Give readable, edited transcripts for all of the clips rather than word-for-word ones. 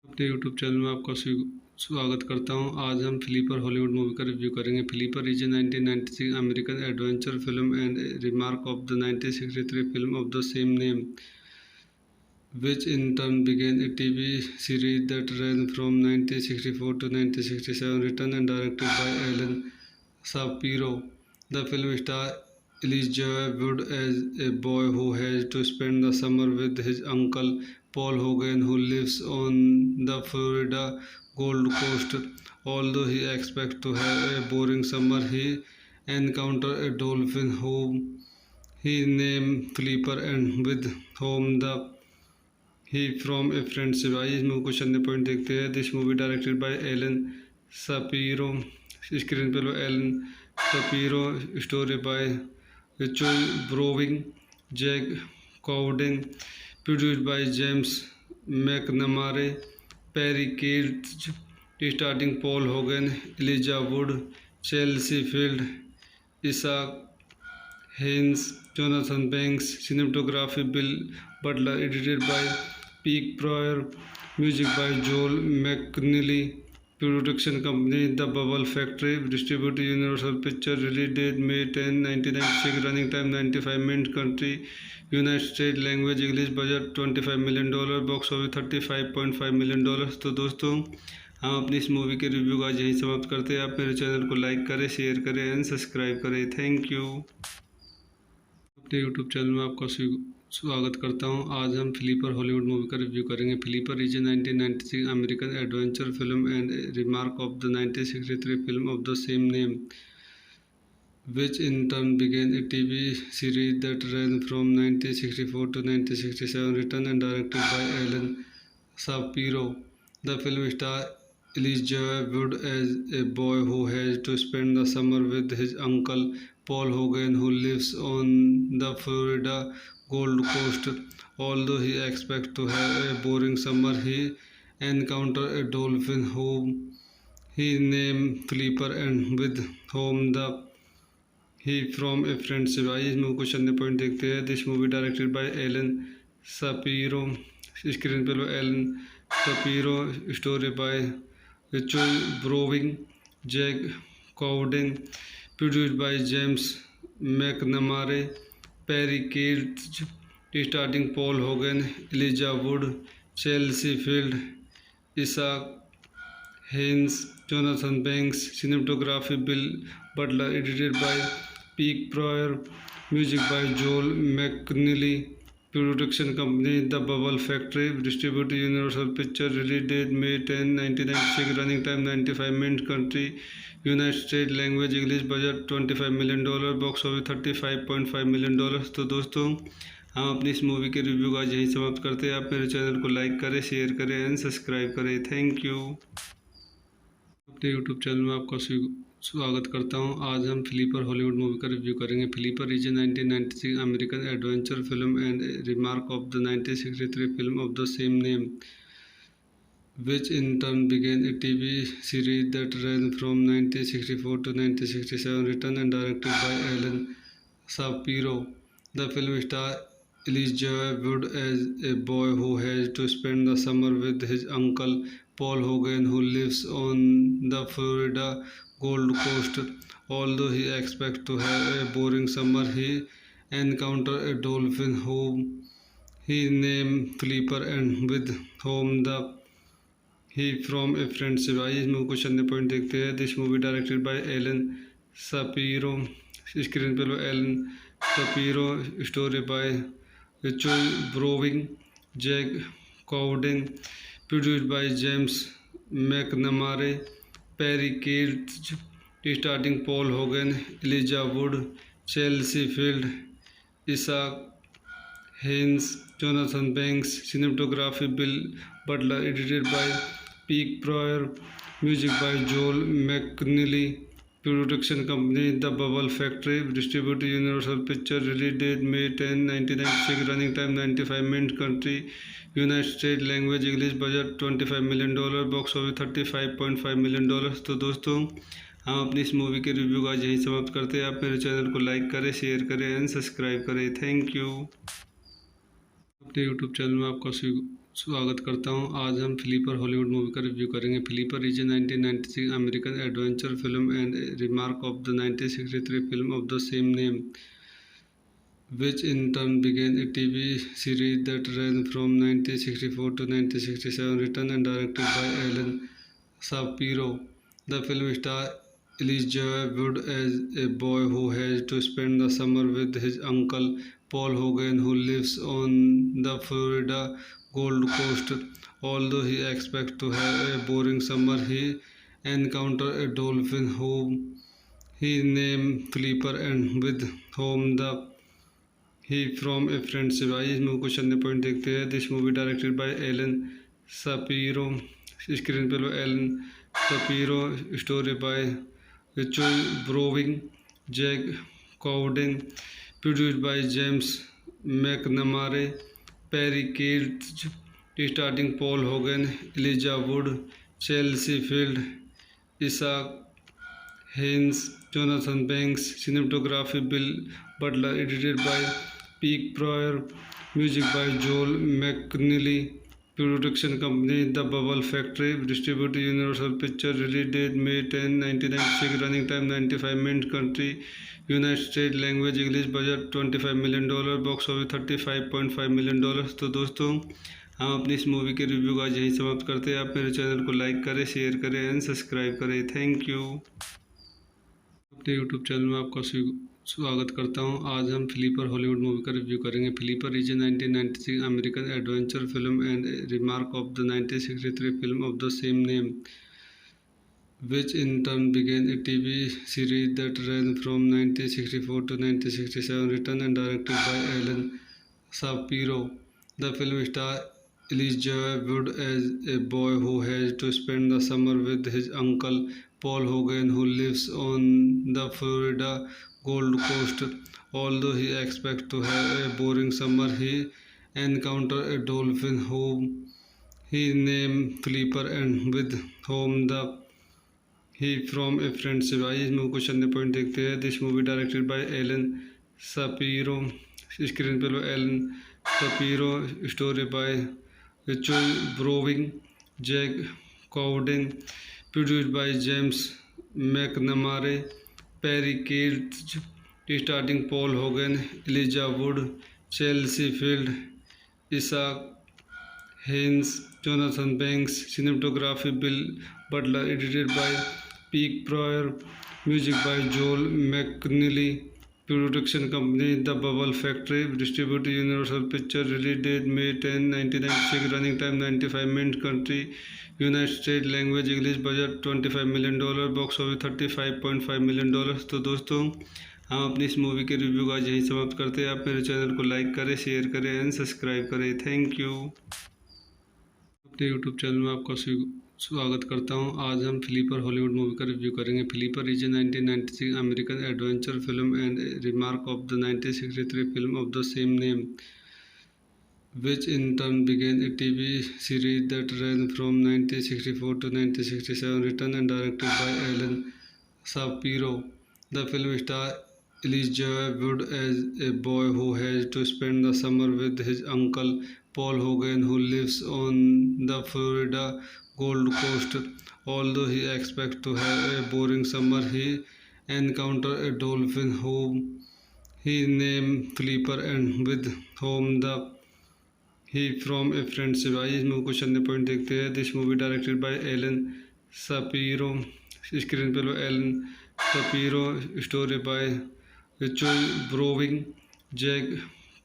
अपने YouTube channel में आपका स्वागत करता हूं। आज हम फ्लीपर हॉलीवुड मूवी का रिव्यू करेंगे। Flipper is a 1996 American adventure film and remark of the 1963 film of the same name, which in turn began a TV series that ran from 1964 to 1967, written and directed by Alan Shapiro. The film stars Elijah Wood as a boy who has to spend the summer with his uncle Paul Hogan, who lives on the Florida Gold Coast. Although he expects to have a boring summer, he encounters a dolphin whom he named Flipper and with whom he from a friendship. आइए इस movie को चलने point देखते हैं। This movie directed by Alan Shapiro, screen play Alan Shapiro, story by Richard Browning, Jack Cowden, produced by James McNamara, Perry Katz, starting Paul Hogan, Elijah Wood, Chelsea Field, Isaac Haynes, Jonathan Banks. Cinematography Bill Butler, edited by Peck Prior, music by Joel McNeely, production company the Bubble Factory, distributor Universal picture, release date May 10, 1996, running time 95 minute, country United state, language English, budget $25 million, box office $35.5 million. तो दोस्तों, हम अपनी इस movie के review का यही समाप्त करते हैं। आप मेरे चैनल को लाइक करें, शेयर करें एंड सब्सक्राइब करें। Thank you. अपने यूट्यूब चैनल में आपका स्वागत करता हूं। आज हम फ्लीपर हॉलीवुड मूवी का रिव्यू करेंगे। Flipper is a 1996 American adventure film and remark of the 1963 film of the same name, which in turn began a TV series that ran from 1964 to 1967, written and directed by Alan Shapiro. The film stars Elijah Wood as a boy who has to spend the summer with his uncle Paul Hogan, who lives on the Florida Gold Coast. Although he expects to have a boring summer, he encounters a dolphin whom he named Flipper and with whom he from a friendship. आइए इस movie को चलने point देखते हैं। This movie directed by Alan Shapiro, screen play Alan Shapiro, story by Richard Browning, Jack Cowden, produced by James McNamara, Perry Katz, starting Paul Hogan, Elijah Wood, Chelsea Field, Isaac Haynes, Jonathan Banks. Cinematography Bill Butler, edited by Peck Prior, music by Joel McNeely, production company the Bubble Factory, distributor Universal picture, release date May 10, 1996, running time 95 minute, country United state, language English, budget $25 million, box office $35.5 million. तो दोस्तों, हम अपनी इस movie के review का यही समाप्त करते हैं। आप मेरे चैनल को लाइक करें, शेयर करें एंड सब्सक्राइब करें। Thank you. अपने यूट्यूब चैनल में आपका स्वागत करता हूं। आज हम फ्लीपर हॉलीवुड मूवी का रिव्यू करेंगे। Flipper is a 1996 American adventure film and remark of the 1963 film of the same name, which in turn began a TV series that ran from 1964 to 1967, written and directed by Alan Shapiro. The film stars Elijah Wood as a boy who has to spend the summer with his uncle Paul Hogan, who lives on the Florida Gold Coast. Although he expects to have a boring summer, he encounters a dolphin whom he named Flipper and with whom the he from a friendship. आइए इस movie को चलने point देखते हैं। This movie directed by Alan Shapiro, screen play by Alan Shapiro, story by Richard Browning, Jack Cowden, produced by James McNamara, Perry Katz, starting Paul Hogan, Elijah Wood, Chelsea Field, Isaac Haynes, Jonathan Banks, cinematography Bill Butler, edited by Pete Pryor, music by Joel McNeely, production company The Bubble Factory, distributed Universal Pictures, release date May 10, 1996, running time 95 minutes, country United States, language English, budget $25 million, box office $35.5 million। तो दोस्तों हम अपनी इस movie के review का यही समाप्त करते हैं। आप मेरे चैनल को लाइक करें, शेयर करें एंड सब्सक्राइब करें। Thank you. अपने यूट्यूब चैनल में आपका स्वागत करता हूं। आज हम फ्लीपर हॉलीवुड मूवी का रिव्यू करेंगे। Flipper is a 1996 American adventure film and remark of the 1963 film of the same name, which in turn began a TV series that ran from 1964 to 1967, written and directed by Alan Shapiro. The film stars Elijah Wood as a boy who has to spend the summer with his uncle Paul Hogan, who lives on the Florida Gold Coast. Although he expects to have a boring summer, he encounters a dolphin whom he named Flipper and with whom the he from a friendship. आइए इस movie को चलने point देखते हैं। This movie directed by Alan Shapiro, screen play by Alan Shapiro, story by Richard Browning, Jack Cowden, produced by James McNamara, Perry Katz, starting Paul Hogan, Elijah Wood, Chelsea Field, Isaac Haynes, Jonathan Banks, cinematography Bill Butler, edited by Pete Pryor, music by Joel McNeely, production company The Bubble Factory, distributed Universal Pictures, release date May 10, 1996, running time 95 minutes, country United States, language English, budget $25 million, box office $35.5 million। तो दोस्तों हम अपनी इस movie के review का यही समाप्त करते हैं। आप मेरे चैनल को लाइक करें, शेयर करें एंड सब्सक्राइब करें। Thank you. अपने यूट्यूब चैनल में आपका स्वागत करता हूं। आज हम फ्लीपर हॉलीवुड मूवी का रिव्यू करेंगे। Flipper is a 1996 American adventure film and remark of the 1963 film of the same name, which in turn began a TV series that ran from 1964 to 1967, written and directed by Alan Shapiro. The film stars Elijah Wood as a boy who has to spend the summer with his uncle Paul Hogan, who lives on the Florida Gold Coast. Although he expects to have a boring summer, he encounters a dolphin whom he named Flipper and with whom the he from a friendship. आइए इस movie को चलने point देखते हैं। This movie directed by Alan Shapiro, screen play by Alan Shapiro, story by Richard Browning, Jack Cowden, produced by James McNamara, Perry Katz, starting Paul Hogan, Elijah Wood, Chelsea Field, Isaac Haynes, Jonathan Banks, cinematography Bill Butler, edited by Pete Pryor, music by Joel McNeely, production company The Bubble Factory, distributed Universal Pictures, release date May 10, 1996, running time 95 minutes, country United States, language English, budget $25 million, box office $35.5 million। तो दोस्तों हम अपनी इस movie के review का यही समाप्त करते हैं। आप मेरे चैनल को लाइक करें, शेयर करें एंड सब्सक्राइब करें। Thank you. अपने यूट्यूब चैनल में आपका स्वागत करता हूं। आज हम फ्लीपर हॉलीवुड मूवी का रिव्यू करेंगे। Flipper is a 1996 American adventure film and remark of the 1963 film of the same name, which in turn began a TV series that ran from 1964 to 1967, written and directed by Alan Shapiro. The film stars Elijah Wood as a boy who has to spend the summer with his uncle Paul Hogan, who lives on the Florida Gold Coast. Although he expects to have a boring summer, he encounters a dolphin whom he named Flipper and with whom the he from a friendship. आइए इस movie को चलने point देखते हैं। This movie directed by Alan Shapiro, screen पे Alan Shapiro, story by Richard Browning, Jack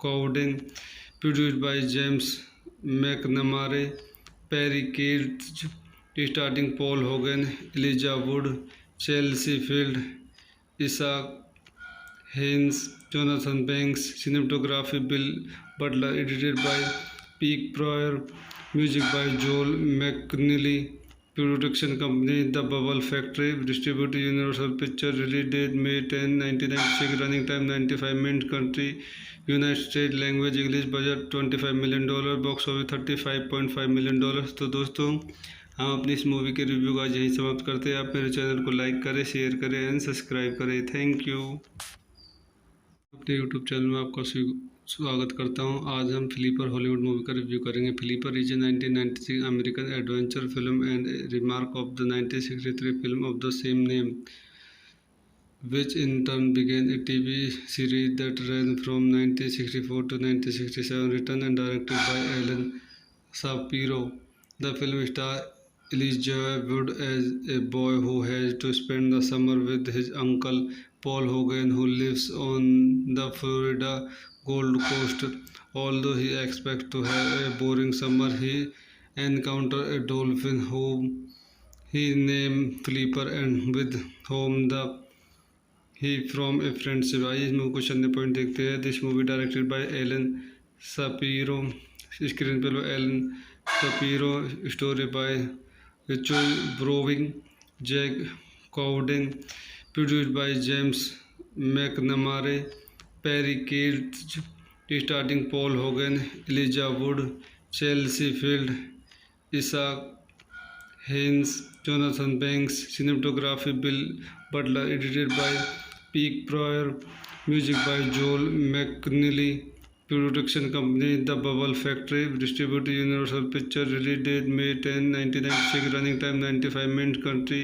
Cowden, produced by James McNamara, Perry Katz, starting Paul Hogan, Elijah Wood, Chelsea Field, Isaac Haynes, Jonathan Banks, cinematography Bill Butler, edited by Pete Pryor, music by Joel McNeely, production company The Bubble Factory, distributed Universal Pictures, release date May 10, 1996, running time 95 minutes, country United States, language English, budget $25 million, box office $35.5 million। तो दोस्तों हम अपनी इस movie के review का यही समाप्त करते हैं। आप मेरे चैनल को लाइक करें, शेयर करें एंड सब्सक्राइब करें। Thank you. अपने यूट्यूब चैनल में आपका स्वागत करता हूं। आज हम फ्लीपर हॉलीवुड मूवी का रिव्यू करेंगे। Flipper is a 1996 American adventure film and remark of the 1963 film of the same name, which in turn began a TV series that ran from 1964 to 1967, written and directed by Alan Shapiro. The film stars Elijah Wood as a boy who has to spend the summer with his uncle Paul Hogan, who lives on the Florida Gold Coast. Although he expects to have a boring summer, he encounters a dolphin whom he named Flipper and with whom the he from a friendship. आइए इस movie को चलने point देखते हैं। This movie directed by Alan Shapiro, screen पे Alan Shapiro, story by Richard Browning, Jack Cowden, produced by James McNamara, Perry Katz, starting Paul Hogan, Elijah Wood, Chelsea Field, Isaac Haynes, Jonathan Banks, cinematography Bill Butler, edited by Pete Pryor, music by Joel McNeely, production company The Bubble Factory, distributed Universal Pictures, release date May 10, 1996, running time 95 minutes, country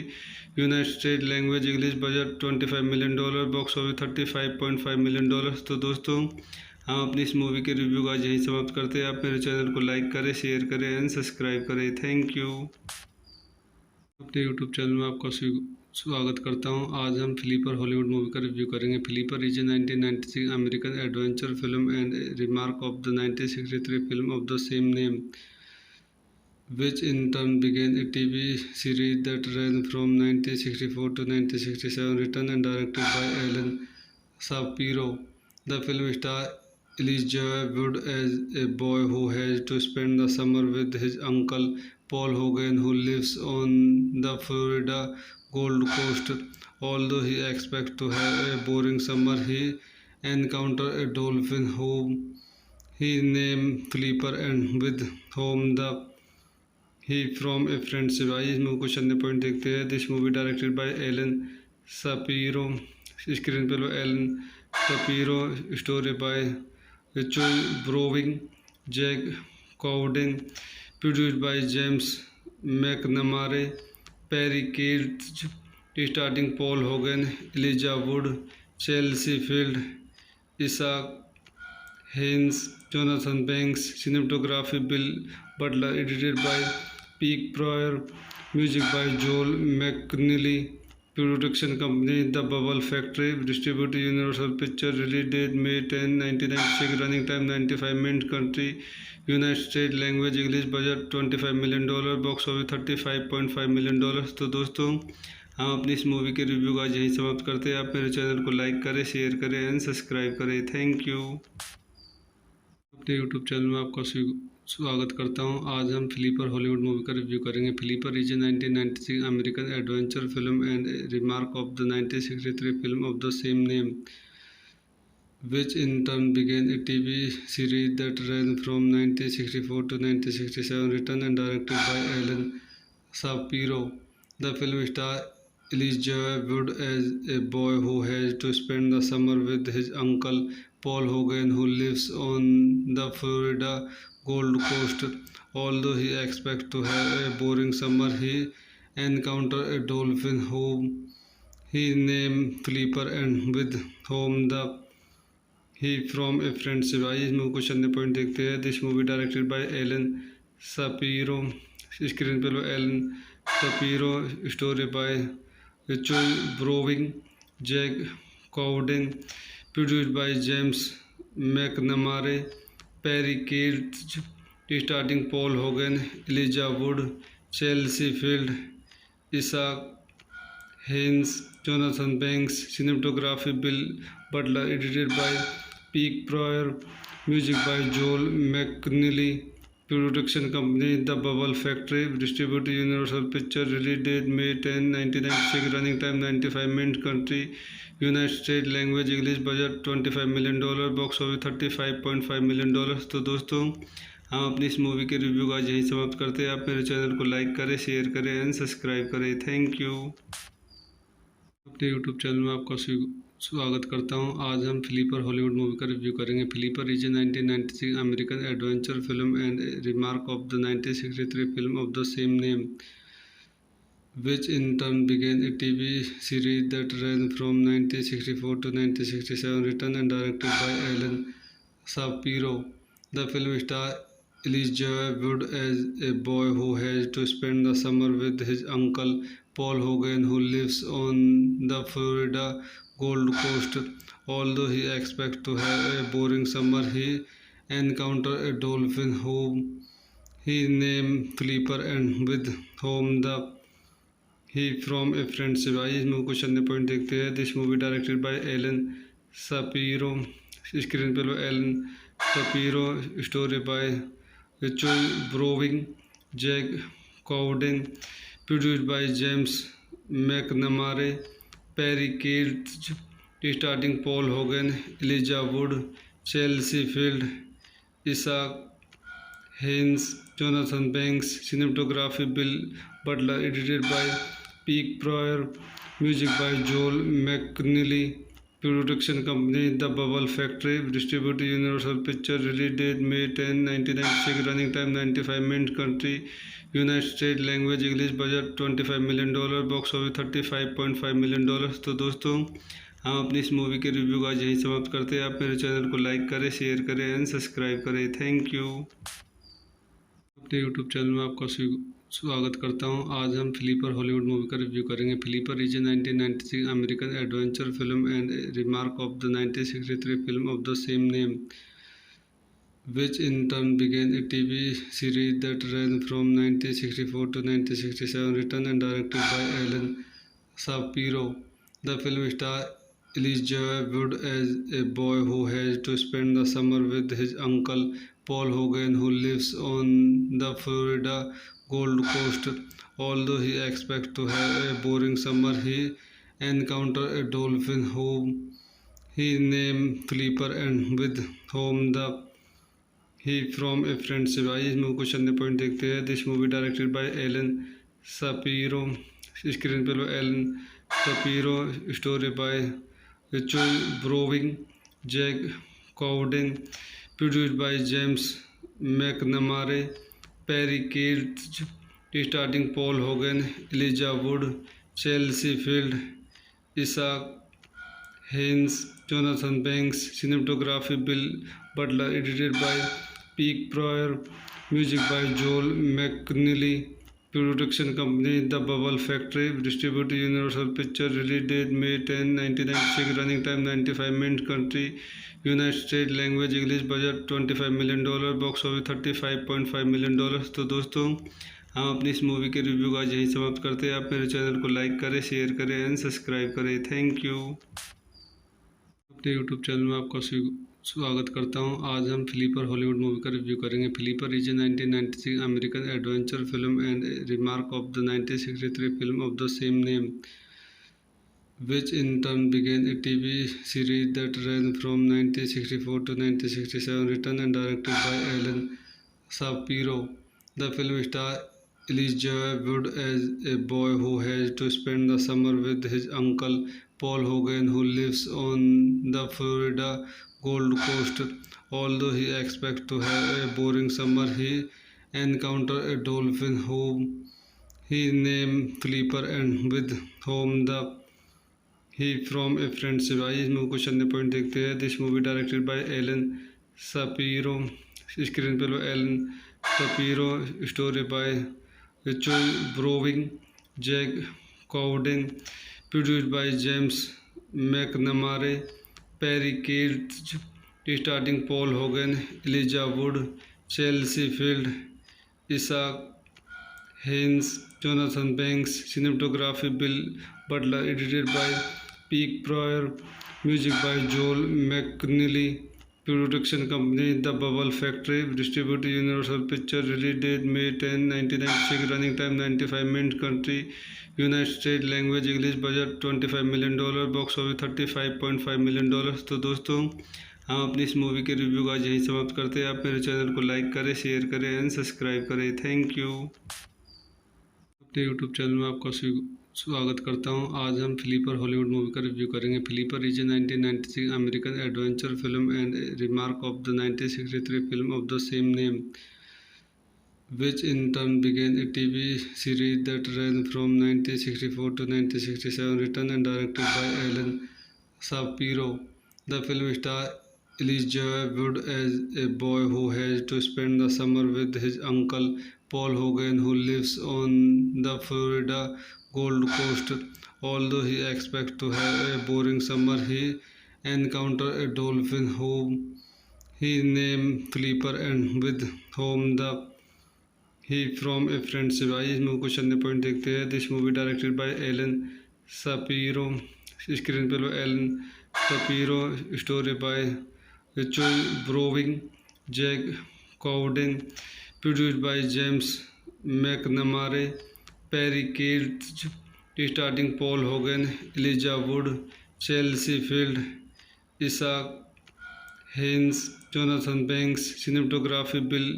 United States, language English, budget $25 million, box office $35.5 million। तो दोस्तों हम अपनी इस movie के review का यही समाप्त करते हैं। आप मेरे चैनल को लाइक करें, शेयर करें एंड सब्सक्राइब करें। Thank you. अपने यूट्यूब चैनल में आपका स्वागत करता हूं। आज हम फ्लीपर हॉलीवुड मूवी का रिव्यू करेंगे। Flipper is a 1996 American adventure film and remark of the 1963 film of the same name, which in turn began a TV series that ran from 1964 to 1967, written and directed by Alan Shapiro. The film stars Elijah Wood as a boy who has to spend the summer with his uncle Paul Hogan, who lives on the Florida Gold Coast. Although he expects to have a boring summer, he encounters a dolphin whom he named Flipper and with whom the he from a friendship. आइए इस movie को चलने point देखते हैं। This movie directed by Alan Shapiro, screen पे Alan Shapiro, story by Richard Browning, Jack Cowden, produced by James McNamara, Perry Katz, starting Paul Hogan, Elijah Wood, Chelsea Field, Isaac Haynes, Jonathan Banks, cinematography Bill Butler, edited by Pete Pryor, music by Joel McNeely, production company The Bubble Factory, distributed Universal Pictures, release date May 10, 1996, running time 95 minutes, country United States, language English, budget $25 million, box office $35.5 million। तो दोस्तों हम अपनी इस movie के review का यही समाप्त करते हैं। आप मेरे चैनल को लाइक करें, शेयर करें एंड सब्सक्राइब करें। Thank you. अपने यूट्यूब चैनल में आपका स्वागत करता हूं। आज हम फ्लीपर हॉलीवुड मूवी का रिव्यू करेंगे। Flipper is a 1996 American adventure film and remark of the 1963 film of the same name, which in turn began a TV series that ran from 1964 to 1967, written and directed by Alan Shapiro. The film stars Elijah Wood as a boy who has to spend the summer with his uncle Paul Hogan, who lives on the Florida Gold Coast. Although he expects to have a boring summer, he encounters a dolphin whom he named Flipper and with whom the he from a friendship. आइए इस movie को चलने point देखते हैं। This movie directed by Alan Shapiro, screen पे Alan Shapiro, story by Richard Browning, Jack Cowden, produced by James McNamara, Perry Katz, starting Paul Hogan, Elijah Wood, Chelsea Field, Isaac Haynes, Jonathan Banks, cinematography Bill Butler, edited by Peak Pryor, music by Joel McNeely, production company The Bubble Factory, distributed Universal Pictures, release date May 10, 1996, running time 95 minutes, country United States, language English, budget $25 million, box office $35.5 million। तो दोस्तों हम अपनी इस movie के review का आज यहीं समाप्त करते हैं। आप मेरे चैनल को लाइक करें, शेयर करें एंड सब्सक्राइब करें। Thank you. अपने यूट्यूब चैनल में आपका स्वागत करता हूं। आज हम फ्लीपर हॉलीवुड मूवी का रिव्यू करेंगे। Flipper is a 1996 American adventure film and remark of the 1963 film of the same name, which in turn began a TV series that ran from 1964 to 1967, written and directed by Alan Shapiro. The film stars Elijah Wood as a boy who has to spend the summer with his uncle Paul Hogan, who lives on the Florida Gold Coast. Although he expects to have a boring summer, he encounters a dolphin whom he named Flipper and with whom the he from a friendship. आइए इस movie को चलने point देखते हैं। This movie directed by Alan Shapiro, screen पे Alan Shapiro, story by Richard Browning, Jack Cowden, produced by James McNamara, Perry Katz, starting Paul Hogan, Elijah Wood, Chelsea Field, Isaac Haynes, Jonathan Banks, cinematography Bill Butler, edited by Peak Pryor, music by Joel McNeely, production company The Bubble Factory, distributed Universal Pictures, release date May 10, 1996, running time 95 minutes, country United States, language English, budget $25 million, box office $35.5 million। तो दोस्तों हम अपनी इस movie के review का यहीं समाप्त करते हैं। आप मेरे चैनल को लाइक करें, शेयर करें एंड सब्सक्राइब करें। Thank you. अपने यूट्यूब चैनल में आपका स्वागत करता हूं। आज हम फ्लीपर हॉलीवुड मूवी का रिव्यू करेंगे। Flipper is a 1996 American adventure film and remark of the 1963 film of the same name, which in turn began a TV series that ran from 1964 to 1967, written and directed by Alan Shapiro. The film stars Elijah Wood as a boy who has to spend the summer with his uncle Paul Hogan, who lives on the Florida Gold Coast. Although he expects to have a boring summer, he encounters a dolphin whom he named Flipper and with whom the he from a friendship. आइए इस movie को चलने point देखते हैं। This movie directed by Alan Shapiro, screen पे Alan Shapiro, story by Richard Browning, Jack Cowden, produced by James McNamara, Perry Katz, starting Paul Hogan, Elijah Wood, Chelsea Field, Isaac Haynes, Jonathan Banks, cinematography Bill Butler, edited by Peak Pryor, music by Joel McNeely, production company The Bubble Factory, distributed Universal Pictures, release date May 10, 1996, running time 95 minutes, country United States, language English, budget $25 million, box office $35.5 million। तो दोस्तों हम अपनी इस movie के review का यहीं समाप्त करते हैं। आप मेरे चैनल को लाइक करें, शेयर करें एंड सब्सक्राइब करें। Thank you. अपने यूट्यूब चैनल में आपका स्वागत करता हूं। आज हम फ्लीपर हॉलीवुड मूवी का रिव्यू करेंगे। Flipper is a 1996 American adventure film and remark of the 1963 film of the same name, which in turn began a TV series that ran from 1964 to 1967, written and directed by Alan Shapiro. The film stars Elijah Wood as a boy who has to spend the summer with his uncle Paul Hogan, who lives on the Florida Gold Coast. Although he expects to have a boring summer, he encounters a dolphin whom he named Flipper and with whom the he from a friendship. आइए इस movie को चलने point देखते हैं। This movie directed by Alan Shapiro, screen पर Alan Shapiro, story by Richard Browning, Jack Cowden, produced by James McNamara, Perry Katz, starting Paul Hogan, Elijah Wood, Chelsea Field, Isaac Haynes, Jonathan Banks, cinematography Bill Butler, edited by Pete Pryor, music by Joel McNeely, production company The Bubble Factory, distributed Universal Pictures, release date May 10, 1996, running time 95 minutes, country United States, language English, budget $25 million, box office $35.5 million। तो दोस्तों हम अपनी इस movie के review का यही समाप्त करते हैं। आप मेरे चैनल को लाइक करें, शेयर करें एंड सब्सक्राइब करें। Thank you. अपने यूट्यूब चैनल में आपका स्वागत करता हूं। आज हम फ्लीपर हॉलीवुड मूवी का रिव्यू करेंगे। Flipper is a 1996 American adventure film and remark of the 1963 film of the same name, which in turn began a TV series that ran from 1964 to 1967, written and directed by Alan Shapiro. The film stars Elijah Wood as a boy who has to spend the summer with his uncle Paul Hogan, who lives on the Florida Gold Coast. Although he expects to have a boring summer, he encounters a dolphin whom he named Flipper and with whom the he from a friendship. आइए इस movie को चलने point देखते हैं। This movie directed by Alan Shapiro, screen पर Alan Shapiro, story by Richard Browning, Jack Cowden, produced by James McNamara, Perry Katz, starting Paul Hogan, Elijah Wood, Chelsea Field, Isaac Haynes, Jonathan Banks, cinematography Bill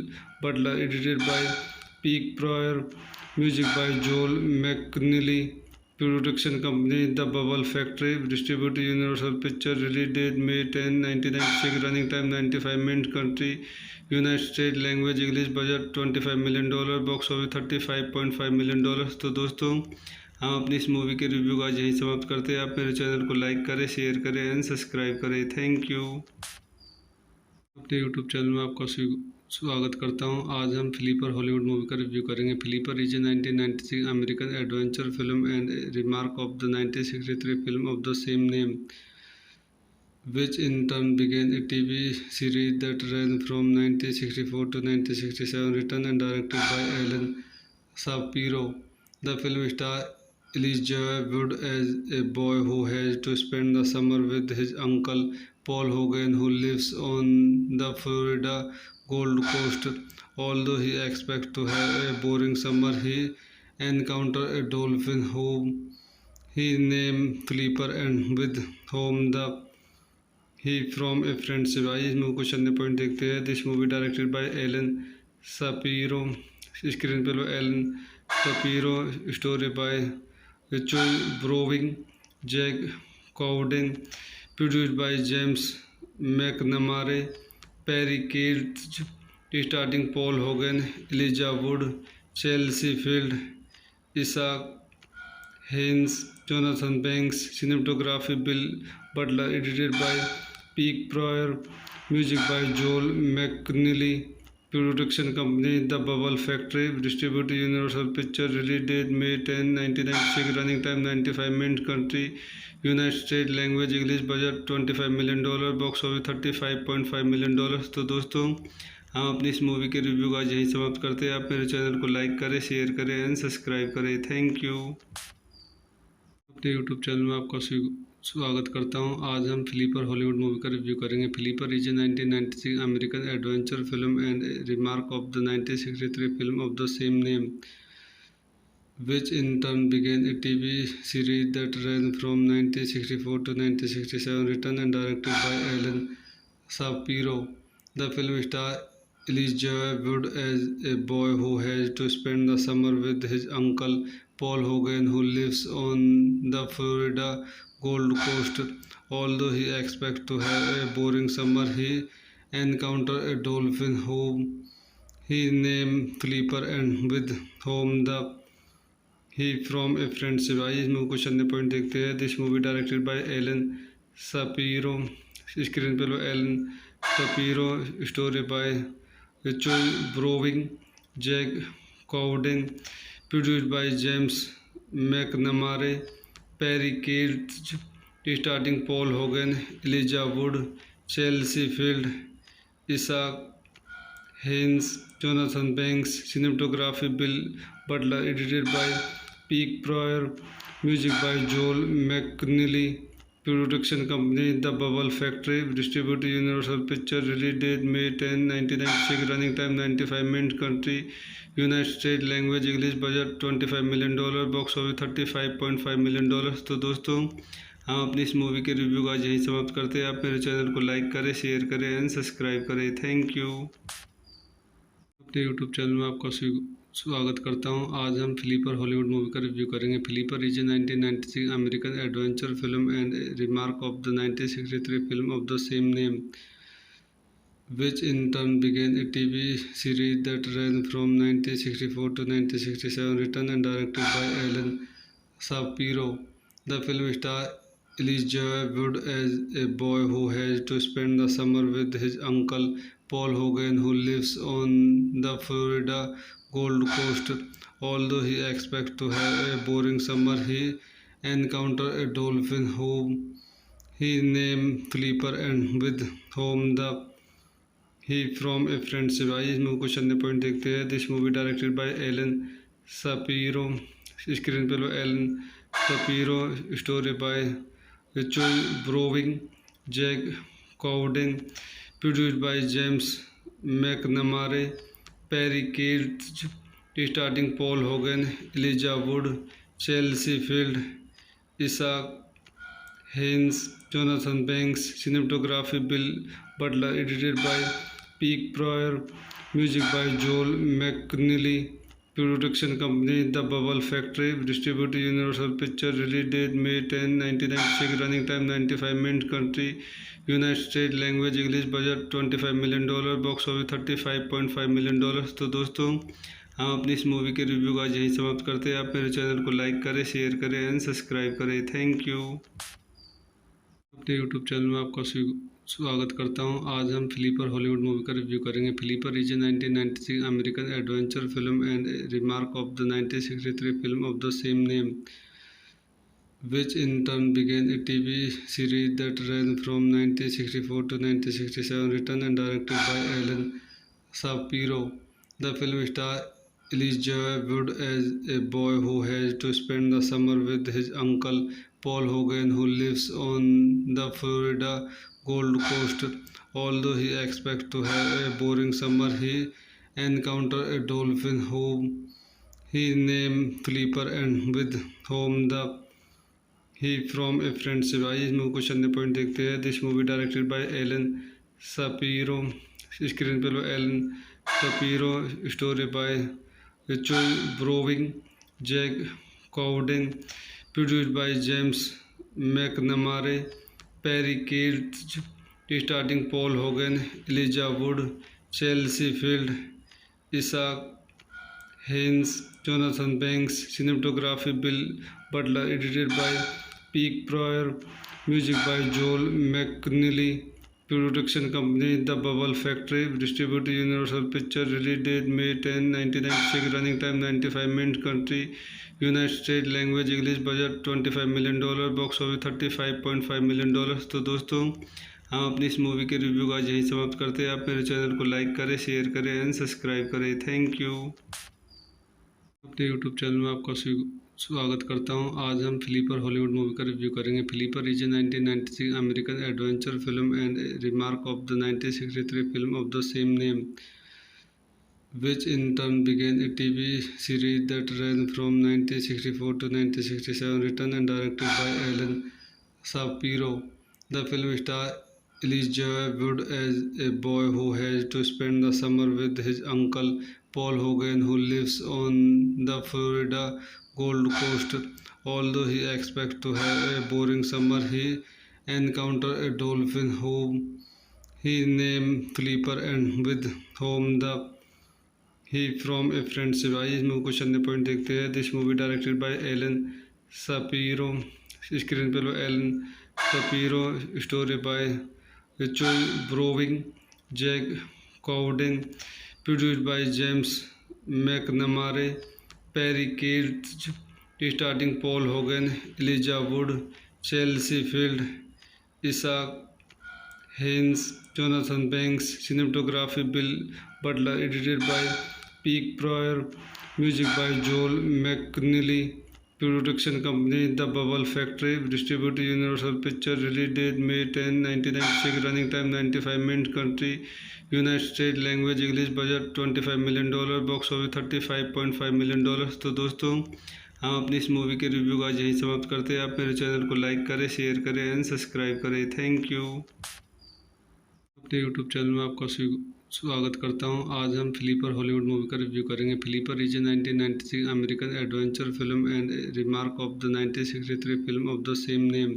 Butler, edited by Pete Pryor, music by Joel McNeely, production company The Bubble Factory, distributed Universal Pictures, release date May 10, 1996, running time 95 minutes, country United States, language English, budget $25 million, box office $35.5 million। तो दोस्तों हम अपनी इस movie के review का यही समाप्त करते हैं। आप मेरे चैनल को लाइक करें, शेयर करें एंड सब्सक्राइब करें। Thank you. अपने यूट्यूब चैनल में आपका स्वागत करता हूं। आज हम फ्लीपर हॉलीवुड मूवी का रिव्यू करेंगे। Flipper is a 1996 American adventure film and remark of the 1963 film of the same name, which in turn began a TV series that ran from 1964 to 1967, written and directed by Alan Shapiro. The film stars Elijah Wood as a boy who has to spend the summer with his uncle Paul Hogan, who lives on the Florida Gold Coast. Although he expects to have a boring summer, he encounters a dolphin whom he named Flipper and with whom the he from a friendship. आइए इस movie को चलने point देखते हैं। This movie directed by Alan Shapiro, screen पर Alan Shapiro, story by Richard Browning, Jack Cowden, produced by James McNamara, Perry Katz, starting Paul Hogan, Elijah Wood, Chelsea Field, Isaac Haynes, Jonathan Banks, cinematography Bill Butler, edited by Pete Pryor, music by Joel McNeely, production company The Bubble Factory, distributed Universal Pictures, release date May 10, 1996, running time 95 minutes, country United States, language English, budget $25 million, box office $35.5 million। तो दोस्तों हम अपनी इस movie के review का यही समाप्त करते हैं। आप मेरे चैनल को लाइक करें, शेयर करें एंड सब्सक्राइब करें। Thank you. अपने यूट्यूब चैनल में आपका स्वागत करता हूं। आज हम फ्लीपर हॉलीवुड मूवी का रिव्यू करेंगे। Flipper is a 1996 American adventure film and remark of the 1963 film of the same name, which in turn began a TV series that ran from 1964 to 1967, written and directed by Alan Shapiro. The film stars Elijah Wood as a boy who has to spend the summer with his uncle Paul Hogan, who lives on the Florida Gold Coast. Although he expects to have a boring summer, he encounters a dolphin whom he named Flipper and with whom the he from a friendship. आइए इस movie को चलने point देखते हैं. This movie directed by Alan Shapiro. Screen पे लो Alan Shapiro. Story by Richard Browning, Jack Cowden. Produced by James McNamara, Perry Katz, starting Paul Hogan, Elijah Wood, Chelsea Field, Isaac Haynes, Jonathan Banks. Cinematography Bill Butler. Edited by Peak Pryor. Music by Joel McNeely. Production company The Bubble Factory. Distributed Universal Pictures. Release date May 10, 1996. Running time 95 minutes. Country United States. Language English. Budget $25 million. Box office $35.5 million. तो दोस्तों हम अपनी इस movie के review का यही समाप्त करते हैं. आप मेरे चैनल को लाइक करें, शेयर करें एंड सब्सक्राइब करें. Thank you. अपने यूट्यूब चैनल में आपका स्वागत करता हूं. आज हम फ्लीपर हॉलीवुड मूवी का रिव्यू करेंगे. Flipper is a 1996 American adventure film and remark of the 1963 film of the same name, which in turn began a TV series that ran from 1964 to 1967, written and directed by Alan Shapiro. The film stars Elijah Wood as a boy who has to spend the summer with his uncle Paul Hogan, who lives on the Florida Gold Coast. Although he expects to have a boring summer, he encounters a dolphin whom he named Flipper and with whom the he from a friendship. आइए इस movie को चलने point देखते हैं. This movie directed by Alan Shapiro. Screen पे लो Alan Shapiro. Story by Richard Browning, Jack Cowden. Produced by James McNamara, Perry Katz, starting Paul Hogan, Elijah Wood, Chelsea Field, Isaac Haynes, Jonathan Banks. Cinematography Bill Butler. Edited by Peck Prior. Music by Joel McNeely. Production company the Bubble Factory. Distributor Universal picture. Release date May 10, 1996. Running time 95 minute. Country United state. Language English. Budget $25 million. Box office $35.5 million. तो दोस्तों हम अपनी इस movie के review का यही समाप्त करते हैं. आप मेरे चैनल को लाइक करें, शेयर करें एंड सब्सक्राइब करें. Thank you. अपने यूट्यूब चैनल में आपका स्वागत करता हूं. आज हम फ्लीपर हॉलीवुड मूवी का रिव्यू करेंगे. Flipper is a 1996 American adventure film and remark of the 1963 film of the same name, which in turn began a TV series that ran from 1964 to 1967, written and directed by Alan Shapiro. The film stars Elijah Wood as a boy who has to spend the summer with his uncle Paul Hogan, who lives on the Florida Gold Coast. Although he expects to have a boring summer, he encounters a dolphin whom he named Flipper and with whom the he from a friendship. आइए इस movie को चलने point देखते हैं. This movie directed by Alan Shapiro. Screen पे लो Alan Shapiro. Story by Richard Browning, Jack Cowden. Produced by James McNamara, Perry Katz, starting Paul Hogan, Elijah Wood, Chelsea Field, Isaac Haynes, Jonathan Banks. Cinematography Bill Butler. Edited by Peck Prior. Music by Joel McNeely. Production company the Bubble Factory. Distributor Universal picture. Release date May 10, 1996. Running time 95 minute. Country United state. Language English. Budget $25 million. Box office $35.5 million. तो दोस्तों हम अपनी इस movie के review का यही समाप्त करते हैं. आप मेरे चैनल को लाइक करें, शेयर करें एंड सब्सक्राइब करें. Thank you. अपने यूट्यूब चैनल में आपका स्वागत करता हूं. आज हम फ्लीपर हॉलीवुड मूवी का रिव्यू करेंगे. Flipper is a 1996 American adventure film and remark of the 1963 film of the same name, which in turn began a TV series that ran from 1964 to 1967, written and directed by Alan Shapiro. The film stars Elijah Wood as a boy who has to spend the summer with his uncle Paul Hogan, who lives on the Florida Gold Coast. Although he expects to have a boring summer, he encounters a dolphin whom he named Flipper and with whom the he from a friendship. आइए इस movie को चलने point देखते हैं। This movie directed by Alan Shapiro, screen पे Alan Shapiro, story by Richard Browning, Jack Cowden, produced by James McNamara, Perry Katz, starting Paul Hogan, Elijah Wood, Chelsea Field, Isaac Haynes, Jonathan Banks, cinematography Bill Butler, edited by Peak Pryor, music by Joel McNeely, production company The Bubble Factory, distributed Universal Pictures, release date May 10, 1996, running time 95 minutes, country United States, language English, budget $25 million, box office $35.5 million। तो दोस्तों हम अपनी इस movie के review का यहीं समाप्त करते हैं। आप मेरे चैनल को लाइक करें, शेयर करें एंड सब्सक्राइब करें। Thank you. अपने यूट्यूब चैनल में आपका स्वागत करता हूं। आज हम फ्लीपर हॉलीवुड मूवी का रिव्यू करेंगे। Flipper is a 1996 American adventure film and remark of the 1963 film of the same name,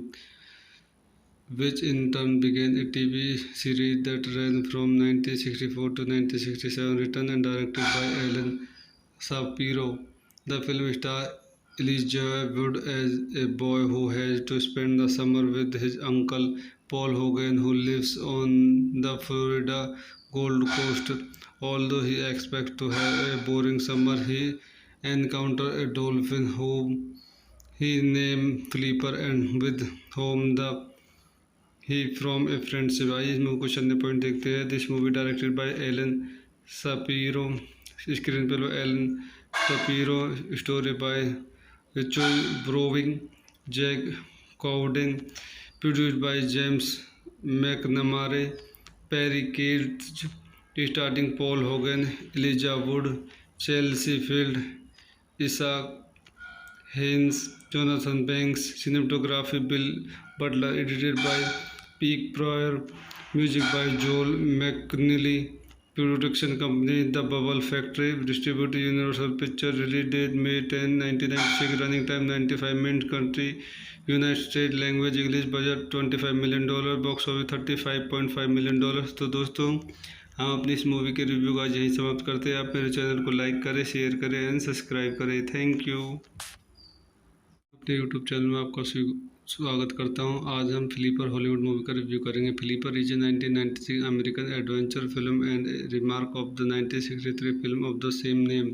which in turn began a TV series that ran from 1964 to 1967, written and directed by Alan Shapiro. The film stars Elijah Wood as a boy who has to spend the summer with his uncle Paul Hogan, who lives on the Florida Gold Coast. Although he expects to have a boring summer, he encounters a dolphin whom he named Flipper and with whom the he from a friendship. आइए इस movie को चलने point देखते हैं। This movie directed by Alan Shapiro, screen पे Alan Shapiro, story by Richard Browning, Jack Cowden, produced by James McNamara, Perry Katz, starting Paul Hogan, Elijah Wood, Chelsea Field, Isaac Haynes, Jonathan Banks, cinematography Bill Butler, edited by Peak Pryor, music by Joel McNeely, production company The Bubble Factory, distributed Universal Pictures, release date May 10, 1996, running time 95 minutes, country United States, language English, budget $25 million, box office $35.5 million। तो दोस्तों हम अपनी इस movie के review का यहीं समाप्त करते हैं। आप मेरे चैनल को लाइक करें, शेयर करें एंड सब्सक्राइब करें। Thank you. अपने यूट्यूब चैनल में आपका स्वागत करता हूं। आज हम फ्लीपर हॉलीवुड मूवी का रिव्यू करेंगे। Flipper is a 1996 American adventure film and remark of the 1963 film of the same name,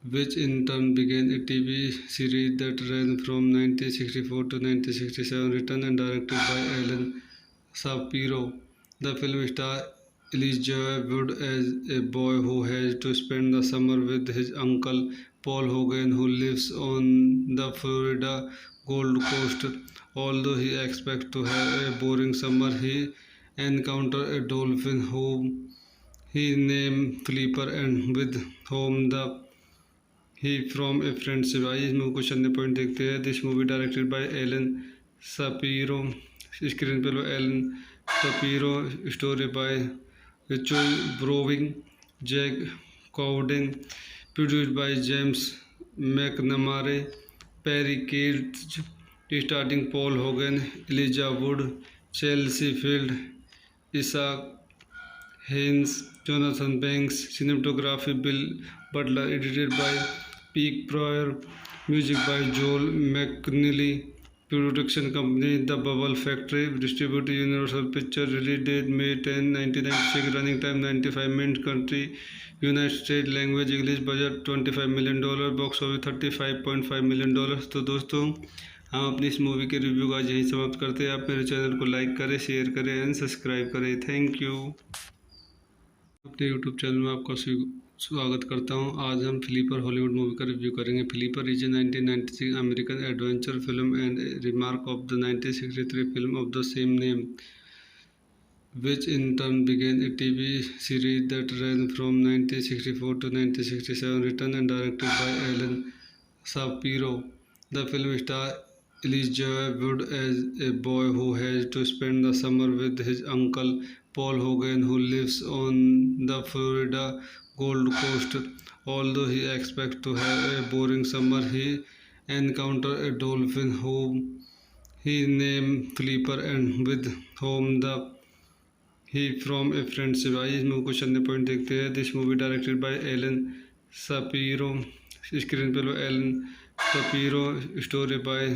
which in turn began a TV series that ran from 1964 to 1967, written and directed by Alan Shapiro. The film stars Elijah Wood as a boy who has to spend the summer with his uncle Paul Hogan, who lives on the Florida Gold Coast. Although he expects to have a boring summer, he encounters a dolphin whom he named Flipper and with whom the he from a friendship. आइए इस movie को चलने point देखते हैं। This movie directed by Alan Shapiro, screen पे Alan Shapiro, story by Richard Browning, Jack Cowden, produced by James McNamara, Perry Katz, starting Paul Hogan, Elijah Wood, Chelsea Field, Isaac Haynes, Jonathan Banks, cinematography Bill Butler, edited by Peak Pryor, music by Joel McNeely, production company The Bubble Factory, distributed Universal Pictures, release date May 10, 1996, running time 95 minutes, country United States, language English, budget $25 million, box office $35.5 million। तो दोस्तों हम अपनी इस movie के review का यहीं समाप्त करते हैं। आप मेरे चैनल को लाइक करें, शेयर करें एंड सब्सक्राइब करें। Thank you. अपने यूट्यूब चैनल में आपका स्वागत करता हूं। आज हम फ्लीपर हॉलीवुड मूवी का रिव्यू करेंगे। Flipper is a 1996 American adventure film and remark of the 1963 film of the same name, which in turn began a TV series that ran from 1964 to 1967, written and directed by Alan Shapiro. The film stars Elijah Wood as a boy who has to spend the summer with his uncle Paul Hogan, who lives on the Florida Gold Coast. Although he expects to have a boring summer, he encounters a dolphin whom he named Flipper and with whom the he from a friendship. आइए इस movie को चलने point देखते हैं. This movie directed by Alan Shapiro. Screen पे लो Alan Shapiro. Story by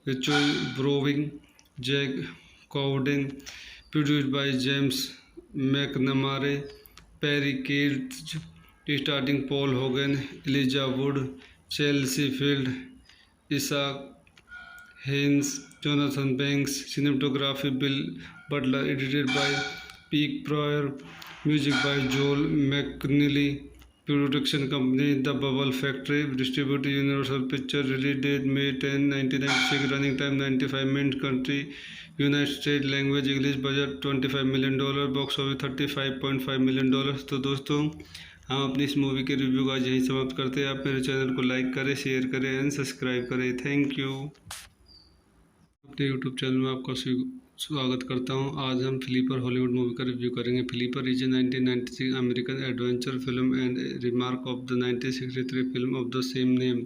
Richard Browning, Jack Cowden. Produced by James McNamara, Perry Katz. Starting Paul Hogan, Elijah Wood, Chelsea Field, Isaac Haynes, Jonathan Banks. Cinematography Bill Butler. Edited by Peak Pryor. Music by Joel McNeely. Production company The Bubble Factory. Distributed Universal Pictures. Release date May 10, 1996. Running time 95 minutes. Country United States. Language English. Budget $25 million. Box office $35.5 million. तो दोस्तों हम अपनी इस movie के review का यही समाप्त करते हैं. आप मेरे चैनल को लाइक करें, शेयर करें एंड सब्सक्राइब करें. Thank you. अपने यूट्यूब चैनल में आपका स्वागत करता हूं. आज हम फ्लीपर हॉलीवुड मूवी का रिव्यू करेंगे. Flipper is a 1996 American adventure film and remark of the 1963 film of the same name,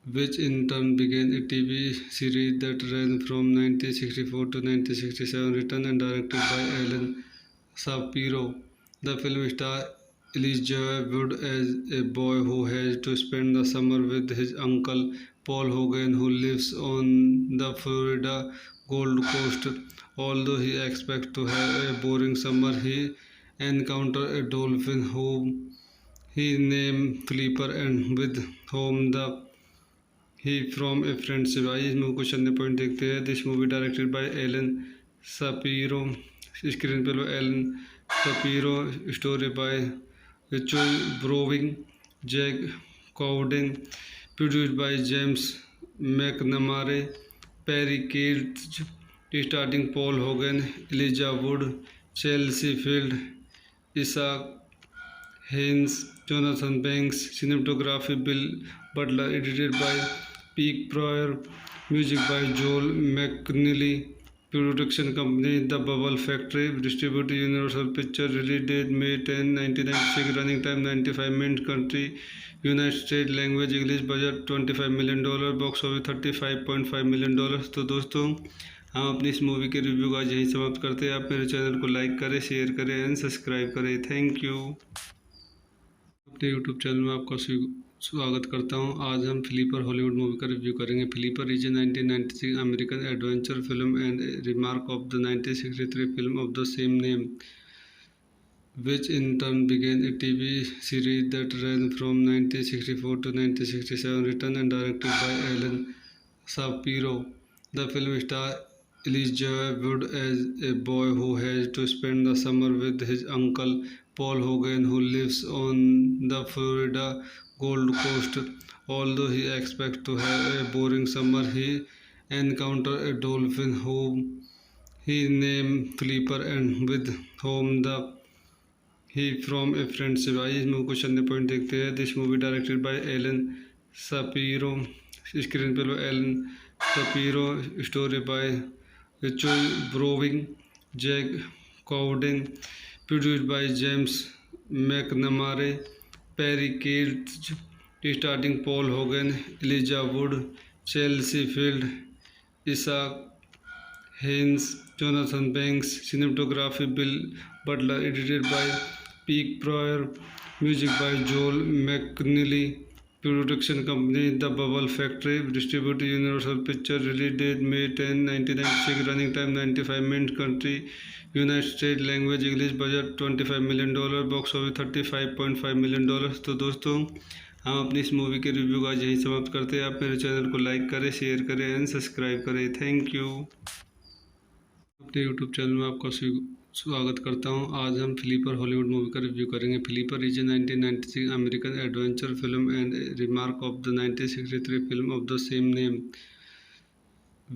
which in turn began a TV series that ran from 1964 to 1967, written and directed by Alan Shapiro. The film stars Elijah Wood as a boy who has to spend the summer with his uncle Paul Hogan, who lives on the Florida Gold Coast. Although he expects to have a boring summer, he encounters a dolphin whom he named Flipper and with whom he from a friendship. आइए इस movie को चलने point देखते हैं. This movie directed by Alan Shapiro. Screen पे लो Alan Shapiro. Story by Richard Browning, Jack Cowden. Produced by James McNamara, Perry Cates. Starting Paul Hogan, Elijah Wood, Chelsea Field, Isaac Haynes, Jonathan Banks. Cinematography Bill Butler. Edited by Peak Pryor. Music by Joel McNeely. Production company The Bubble Factory. Distributed Universal Pictures. Release date May 10, 1996. Running time 95 minutes. Country United States. Language English. Budget $25 million. Box office $35.5 million. तो दोस्तों हम अपनी इस movie के review का यही समाप्त करते हैं. आप मेरे चैनल को लाइक करें, शेयर करें एंड सब्सक्राइब करें. Thank you. अपने यूट्यूब चैनल में आपका स्वागत करता हूं. आज हम फ्लीपर हॉलीवुड मूवी का रिव्यू करेंगे. Flipper is a 1996 American adventure film and remark of the 1963 film of the same name, which in turn began a TV series that ran from 1964 to 1967, written and directed by Alan Shapiro. The film stars Elijah Wood as a boy who has to spend the summer with his uncle Paul Hogan, who lives on the Florida Gold Coast. Although he expects to have a boring summer, he encounters a dolphin whom he named Flipper and with whom he from a friendship. आइए इस movie को चलने point देखते हैं. This movie directed by Alan Shapiro. Screen पे लो Alan Shapiro. Story by Richard Browning, Jack Cowden. Produced by James McNamara, Perry Katz. Starting Paul Hogan, Elijah Wood, Chelsea Field, Isaac Haynes, Jonathan Banks. Cinematography Bill Butler. Edited by Peak Pryor. Music by Joel McNeely. Production company The Bubble Factory. Distributed Universal Pictures. Release date May 10, 1996. Running time 95 minutes. Country United States. Language English. Budget $25 million. Box office $35.5 million. तो दोस्तों हम अपनी इस movie के review का यही समाप्त करते हैं. आप मेरे चैनल को लाइक करें, शेयर करें एंड सब्सक्राइब करें. Thank you. अपने यूट्यूब चैनल में आपका स्वागत करता हूं. आज हम फ्लीपर हॉलीवुड मूवी का रिव्यू करेंगे. Flipper is a 1996 American adventure film and remark of the 1963 film of the same name,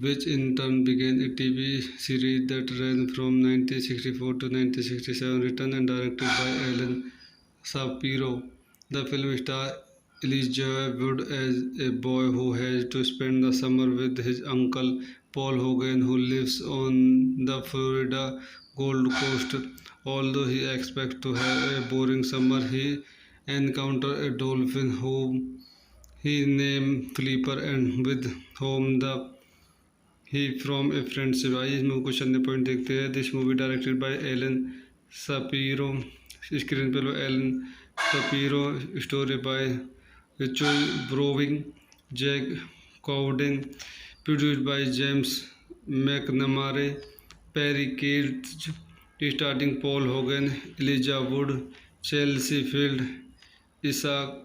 which in turn began a TV series that ran from 1964 to 1967, written and directed by Alan Shapiro. The film stars Elijah Wood as a boy who has to spend the summer with his uncle Paul Hogan, who lives on the Florida Gold Coast. Although he expects to have a boring summer, he encounters a dolphin whom he named Flipper and with whom the he from a friendship. आइए इस movie को चलने point देखते हैं। This movie directed by Alan Shapiro, screen पे Alan Shapiro, story by Richard Browning, Jack Cowden, produced by James McNamara, Perry Katz, starting Paul Hogan, Elijah Wood, Chelsea Field, Isaac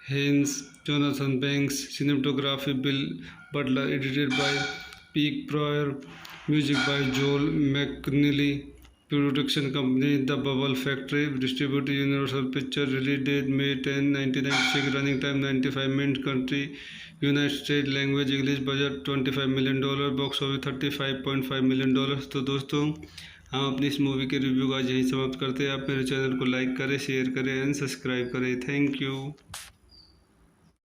Haynes, Jonathan Banks, cinematography Bill Butler, edited by Pete Pryor, music by Joel McNeely, production company The Bubble Factory, distributed Universal Pictures, release date May 10, 1996, running time 95 minutes, country United States, language English, budget $25 million, box office $35.5 million। तो दोस्तों हम अपनी इस movie के review का यही समाप्त करते हैं। आप मेरे चैनल को लाइक करें, शेयर करें एंड सब्सक्राइब करें। Thank you.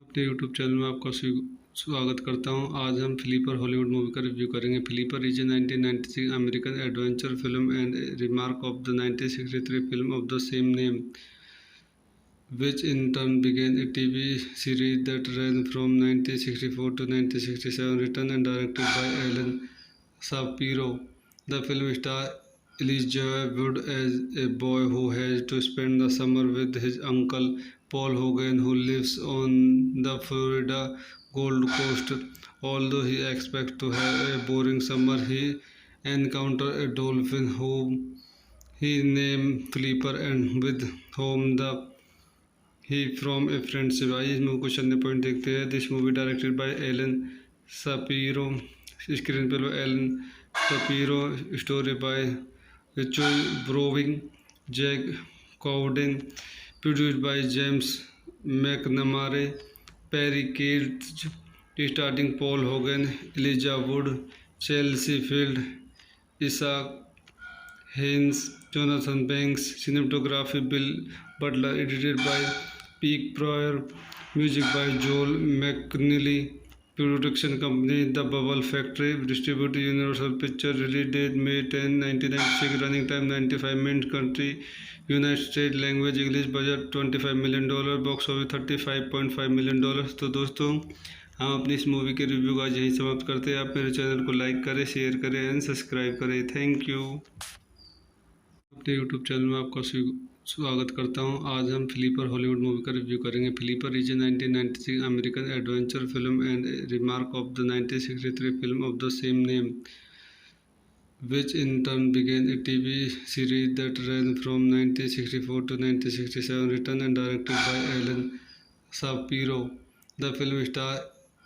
अपने यूट्यूब चैनल में आपका स्वागत करता हूं। आज हम फ्लीपर हॉलीवुड मूवी का रिव्यू करेंगे। Flipper is a 1996 American adventure film and remark of the 1963 film of the same name, which in turn began a TV series that ran from 1964 to 1967, written and directed by Alan Shapiro. The film stars Elijah Wood as a boy who has to spend the summer with his uncle Paul Hogan, who lives on the Florida Gold Coast. Although he expects to have a boring summer, he encounters a dolphin whom he named Flipper and with whom the he from a friendship। आइए इस movie को चलने point देखते हैं। This movie directed by Alan Shapiro, screen पे Alan Shapiro, story by Richard Browning, Jack Cowden, produced by James McNamara, Perry Katz, starting Paul Hogan, Elijah Wood, Chelsea Field, Isaac Haynes, Jonathan Banks, cinematography Bill Butler, edited by Pete Pryor, music by Joel McNeely, production company The Bubble Factory, distributed Universal Pictures, release date May 10, 1996, running time 95 minutes, country United States, language English, budget $25 million, box office $35.5 million। तो दोस्तों हम अपनी इस movie के review का यही समाप्त करते हैं। आप मेरे चैनल को लाइक करें, शेयर करें एंड सब्सक्राइब करें। Thank you. अपने यूट्यूब चैनल में आपका स्वागत करता हूं। आज हम फ्लीपर हॉलीवुड मूवी का रिव्यू करेंगे। Flipper is a 1996 American adventure film and remark of the 1963 film of the same name, which in turn began a TV series that ran from 1964 to 1967, written and directed by Alan Shapiro. The film stars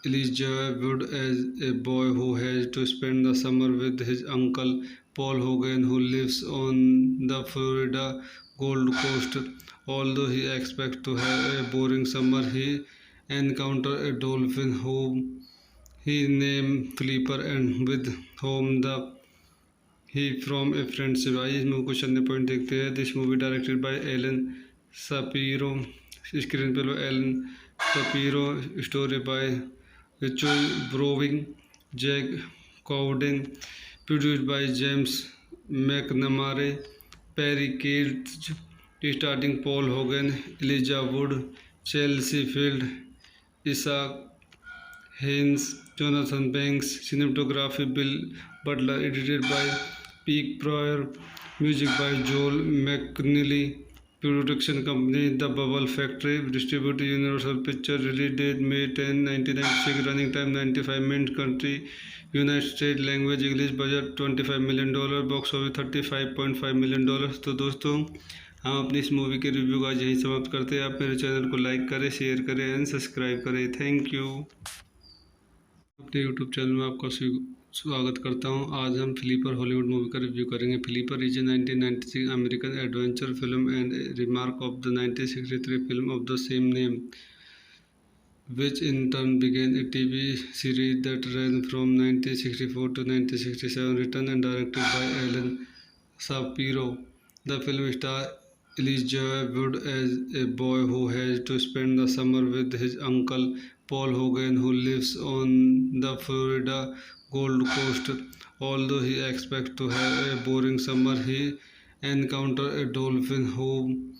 Elijah Wood as a boy who has to spend the summer with his uncle Paul Hogan, who lives on the Florida Gold Coast. Although he expects to have a boring summer, he encounters a dolphin whom he named Flipper and with whom the he from a friendship. आइए इस movie को चलने point देखते हैं। This movie directed by Alan Shapiro, screen पे Alan Shapiro, story by Richard Browning, Jack Cowden, produced by James McNamara, Perry Katz, starting Paul Hogan, Elijah Wood, Chelsea Field, Isaac Haynes, Jonathan Banks, cinematography Bill Butler, edited by Pete Pryor, music by Joel McNeely, production company The Bubble Factory, distributed Universal Pictures, release date May 10, 1996, running time 95 minutes, country United States, language English, budget $25 million, box office $35.5 million। तो दोस्तों हम अपनी इस movie के review का यही समाप्त करते हैं। आप मेरे चैनल को लाइक करें, शेयर करें एंड सब्सक्राइब करें। Thank you. अपने यूट्यूब चैनल में आपका स्वागत करता हूं। आज हम फ्लीपर हॉलीवुड मूवी का रिव्यू करेंगे। Flipper is a 1996 American adventure film and remark of the 1963 film of the same name, which in turn began a TV series that ran from 1964 to 1967, written and directed by Alan Shapiro. The film stars Elijah Wood as a boy who has to spend the summer with his uncle Paul Hogan, who lives on the Florida Gold Coast. Although he expects to have a boring summer, he encounters a dolphin whom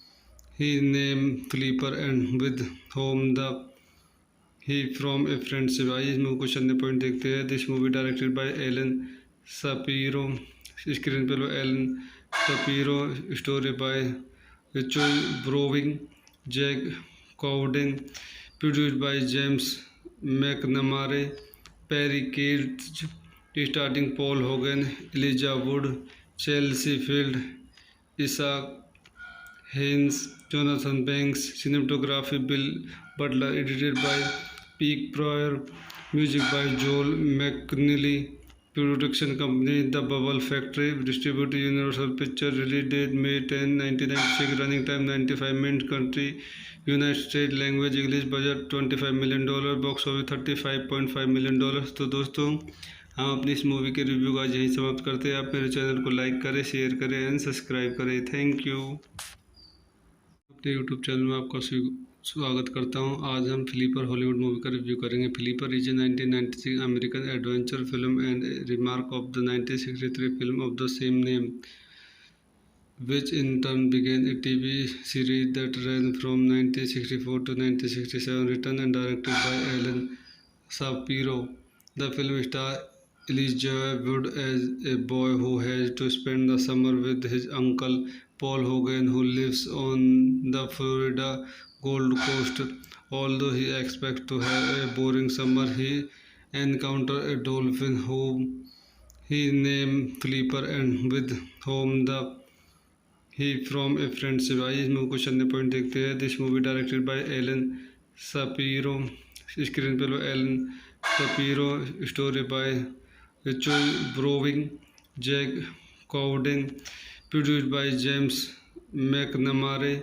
he named Flipper and with whom the he from a friendship. आइए इस movie को चलने point देखते हैं। This movie directed by Alan Shapiro, screen पे Alan Shapiro, story by Richard Browning, Jack Cowden, produced by James McNamara, Perry Katz, starting Paul Hogan, Elijah Wood, Chelsea Field, Isaac Haynes, Jonathan Banks, cinematography Bill Butler, edited by Peak Pryor, music by Joel McNeely, production company The Bubble Factory, distributed Universal Pictures, release date May 10, 1996, running time 95 minutes, country United States, language English, budget $25 million, box office $35.5 million। तो दोस्तों हम अपनी इस movie के review का यहीं समाप्त करते हैं। आप मेरे चैनल को लाइक करें, शेयर करें एंड सब्सक्राइब करें। Thank you. अपने यूट्यूब चैनल में आपका स्वागत करता हूं। आज हम फ्लीपर हॉलीवुड मूवी का रिव्यू करेंगे। Flipper is a 1996 American adventure film and remark of the 1963 film of the same name, which in turn began a TV series that ran from 1964 to 1967, written and directed by Alan Shapiro. The film stars Elijah Wood as a boy who has to spend the summer with his uncle Paul Hogan, who lives on the Florida Gold Coast. Although he expects to have a boring summer, he encounters a dolphin whom he named Flipper and with whom the he from a friendship. आइए इस movie को चलने point देखते हैं। This movie directed by Alan Shapiro, screen पे Alan Shapiro, story by Richard Browning, Jack Cowden, produced by James McNamara,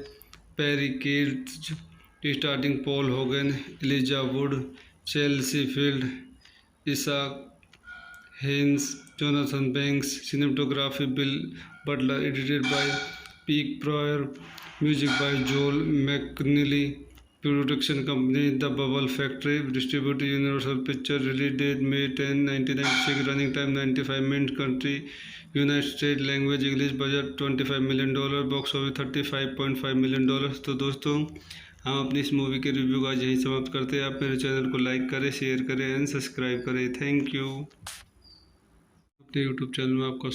Perry Katz, starting Paul Hogan, Elijah Wood, Chelsea Field, Isaac Haynes, Jonathan Banks, cinematography Bill Butler, edited by Peak Pryor, music by Joel McNeely, production company The Bubble Factory, distributed Universal Pictures, release date May 10, 1996, running time 95 minutes, country United States, language English, budget $25 million, box office $35.5 million। तो दोस्तों हम अपनी इस movie के review का यहीं समाप्त करते हैं। आप मेरे चैनल को लाइक करें, शेयर करें एंड सब्सक्राइब करें। Thank you. अपने यूट्यूब चैनल में आपका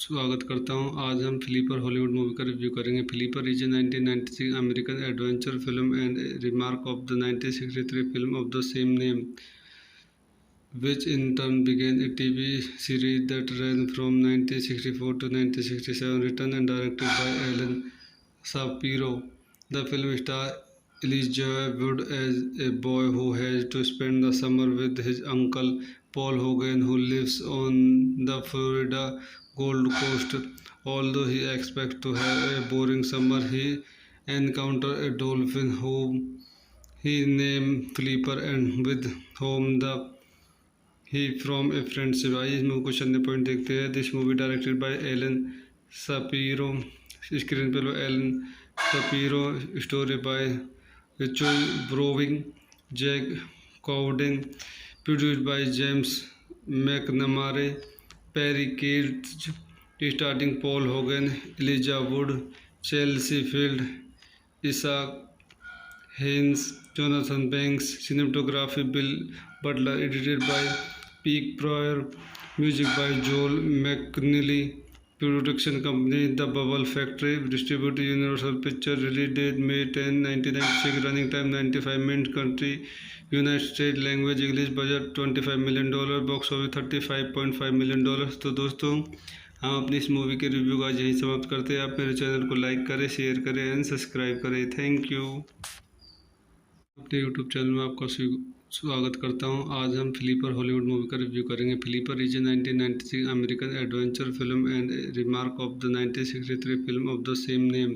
स्वागत करता हूं। आज हम फ्लीपर हॉलीवुड मूवी का रिव्यू करेंगे। Flipper is a 1996 American adventure film and remark of the 1963 film of the same name, which in turn began a TV series that ran from 1964 to 1967, written and directed by Alan Shapiro. The film stars Elijah Wood as a boy who has to spend the summer with his uncle Paul Hogan, who lives on the Florida Gold Coast. Although he expects to have a boring summer, he encounters a dolphin whom he named Flipper and with whom the he from a friendship. आइए इस movie को चलने point देखते हैं। This movie directed by Alan Shapiro, screen पे Alan Shapiro, story by Richard Browning, Jack Cowden, produced by James McNamara, Perry Katz, starting Paul Hogan, Elijah Wood, Chelsea Field, Isaac Haynes, Jonathan Banks, cinematography Bill Butler, edited by Peak Pryor, music by Joel McNeely, production company The Bubble Factory, distributed Universal Pictures, release date May 10, 1996, running time 95 minutes, country United States, language English, budget $25 million, box office $35.5 million। तो दोस्तों हम अपनी इस movie के review का यहीं समाप्त करते हैं। आप मेरे चैनल को लाइक करें, शेयर करें एंड सब्सक्राइब करें। Thank you. अपने यूट्यूब चैनल में आपका स्वागत करता हूं। आज हम फ्लीपर हॉलीवुड मूवी का रिव्यू करेंगे। Flipper is a 1996 American adventure film and remark of the 1963 film of the same name,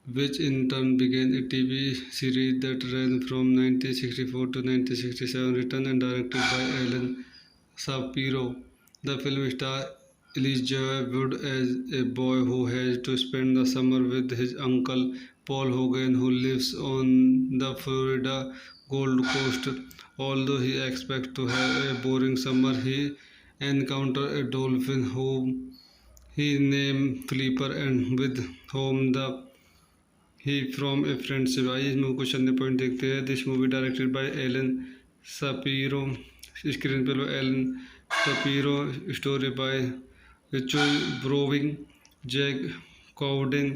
which in turn began a TV series that ran from 1964 to 1967, written and directed by Alan Shapiro. The film stars Elijah Wood as a boy who has to spend the summer with his uncle Paul Hogan, who lives on the Florida Gold Coast. Although he expects to have a boring summer, he encounters a dolphin whom he named Flipper and with whom the he from a friendship. आइए इस movie को चलने point देखते हैं। This movie directed by Alan Shapiro, screen play by Alan Shapiro, story by Richard Browning, Jack Cowden,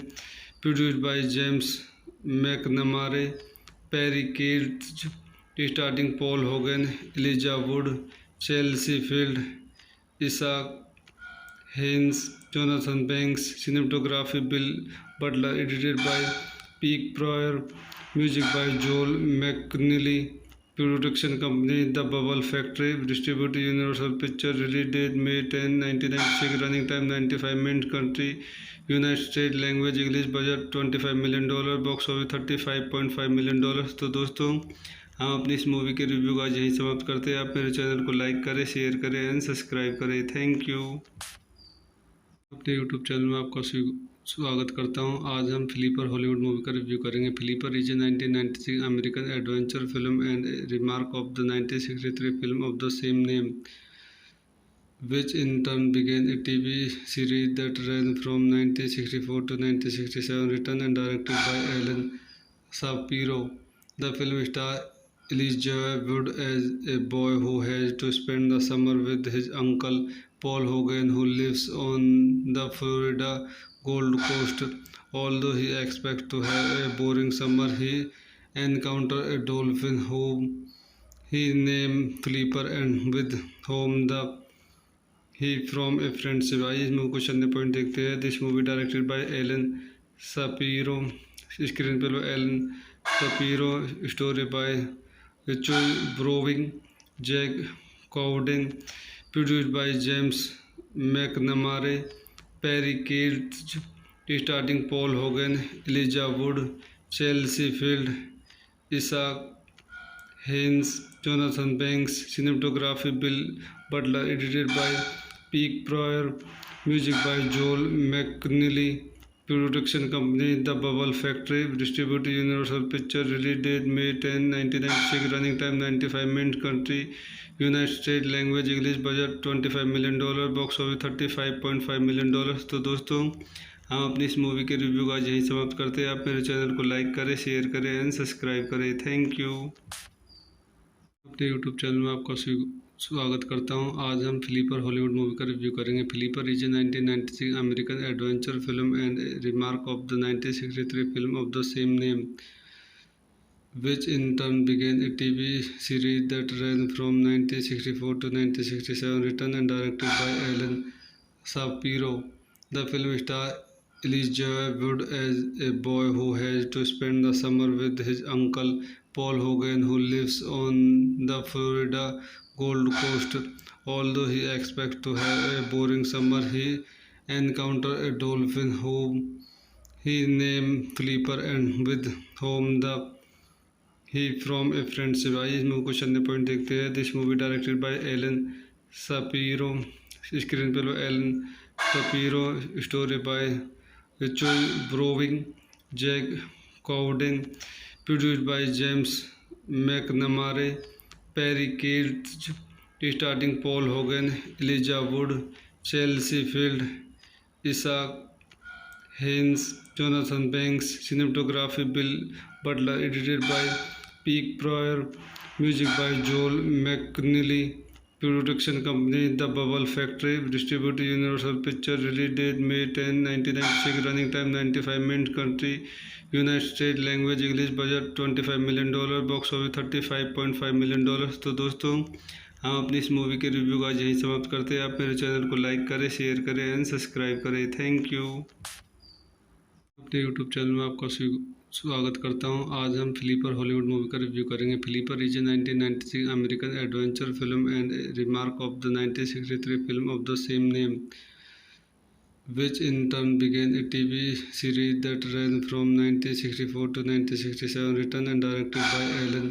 produced by James McNamara, Perry Katz, starting Paul Hogan, Elijah Wood, Chelsea Field, Isaac Haynes, Jonathan Banks, cinematography Bill Butler, edited by Peak Pryor, music by Joel McNeely, production company The Bubble Factory, distributed Universal Pictures, release date May 10, 1996, running time 95 minutes, country United States, language English, budget $25 million, box office $35.5 million। तो दोस्तों हम अपनी इस movie के review का यही समाप्त करते हैं। आप मेरे चैनल को लाइक करें, शेयर करें एंड सब्सक्राइब करें। Thank you. अपने यूट्यूब चैनल में आपका स्वागत करता हूं। आज हम फ्लीपर हॉलीवुड मूवी का रिव्यू करेंगे। Flipper is a 1996 American adventure film and remark of the 1963 film of the same name. which in turn began a TV series that ran from 1964 to 1967, written and directed by Alan Shapiro. The film stars Elijah Wood as a boy who has to spend the summer with his uncle Paul Hogan, who lives on the Florida Gold Coast. Although he expects to have a boring summer, he encounters a dolphin whom he named Flipper and with whom the he from a friendship. आइए इस movie को चलने point देखते हैं. This movie directed by Alan Shapiro. Screen पर Alan Shapiro. Story by Richard Browning, Jack Cowden. Produced by James McNamara, Perry Katz. Starting Paul Hogan, Elijah Wood, Chelsea Field, Isaac Haynes, Jonathan Banks. Cinematography Bill Butler. Edited by Pete Pryor. Music by Joel McNeely. Production company The Bubble Factory. Distributed Universal Pictures. Release date May 10, 1996. Running time 95 minutes. Country United States. Language English. Budget $25 million. Box office $35.5 million. तो दोस्तों हम अपनी इस movie के review का यही समाप्त करते हैं. आप मेरे चैनल को लाइक करें, शेयर करें एंड सब्सक्राइब करें. Thank you. अपने यूट्यूब चैनल में आपका स्वागत करता हूं. आज हम फ्लीपर हॉलीवुड मूवी का रिव्यू करेंगे. Flipper is a 1996 American adventure film and remark of the 1963 film of the same name, which in turn began a TV series that ran from 1964 to 1967, written and directed by Alan Shapiro. The film stars Elijah Wood as a boy who has to spend the summer with his uncle Paul Hogan, who lives on the Florida Gold Coast. Although he expects to have a boring summer, he encounters a dolphin whom he named Flipper and with whom the he from a friendship. आइए इस movie को चलने point देखते हैं. This movie directed by Alan Shapiro. Screen पर Alan Shapiro. Story by Richard Browning, Jack Cowden. Produced by James McNamara, Perry Katz. Starting Paul Hogan, Elijah Wood, Chelsea Field, Isaac Haynes, Jonathan Banks. Cinematography Bill Butler. Edited by Peck Prior. Music by Joel McNeely. Production company the Bubble Factory. Distributor Universal picture. Release date May 10, 1996. Running time 95 minute. Country United state. Language English. Budget $25 million. Box office $35.5 million. तो दोस्तों हम अपनी इस movie के review का यही समाप्त करते हैं. आप मेरे चैनल को लाइक करें, शेयर करें एंड सब्सक्राइब करें. Thank you. अपने यूट्यूब चैनल में आपका स्वागत करता हूं. आज हम फ्लीपर हॉलीवुड मूवी का रिव्यू करेंगे. Flipper is a 1996 American adventure film and remark of the 1963 film of the same name, which in turn began a TV series that ran from 1964 to 1967, written and directed by Alan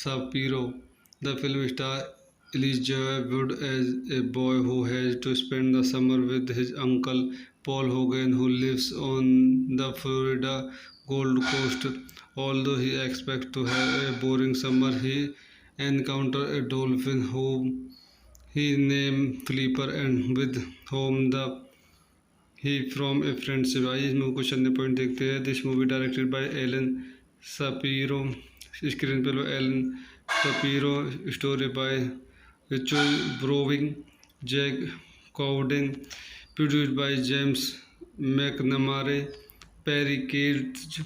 Shapiro. The film stars Elijah Wood as a boy who has to spend the summer with his uncle Paul Hogan, who lives on the Florida Gold Coast. Although he expects to have a boring summer, he encounters a dolphin whom he named Flipper and with whom the he from a friendship. आइए इस movie को चलने point देखते हैं. This movie directed by Alan Shapiro. Screen पर Alan Shapiro. Story by Richard Browning, Jack Cowden. Produced by James McNamara, Perry Katz.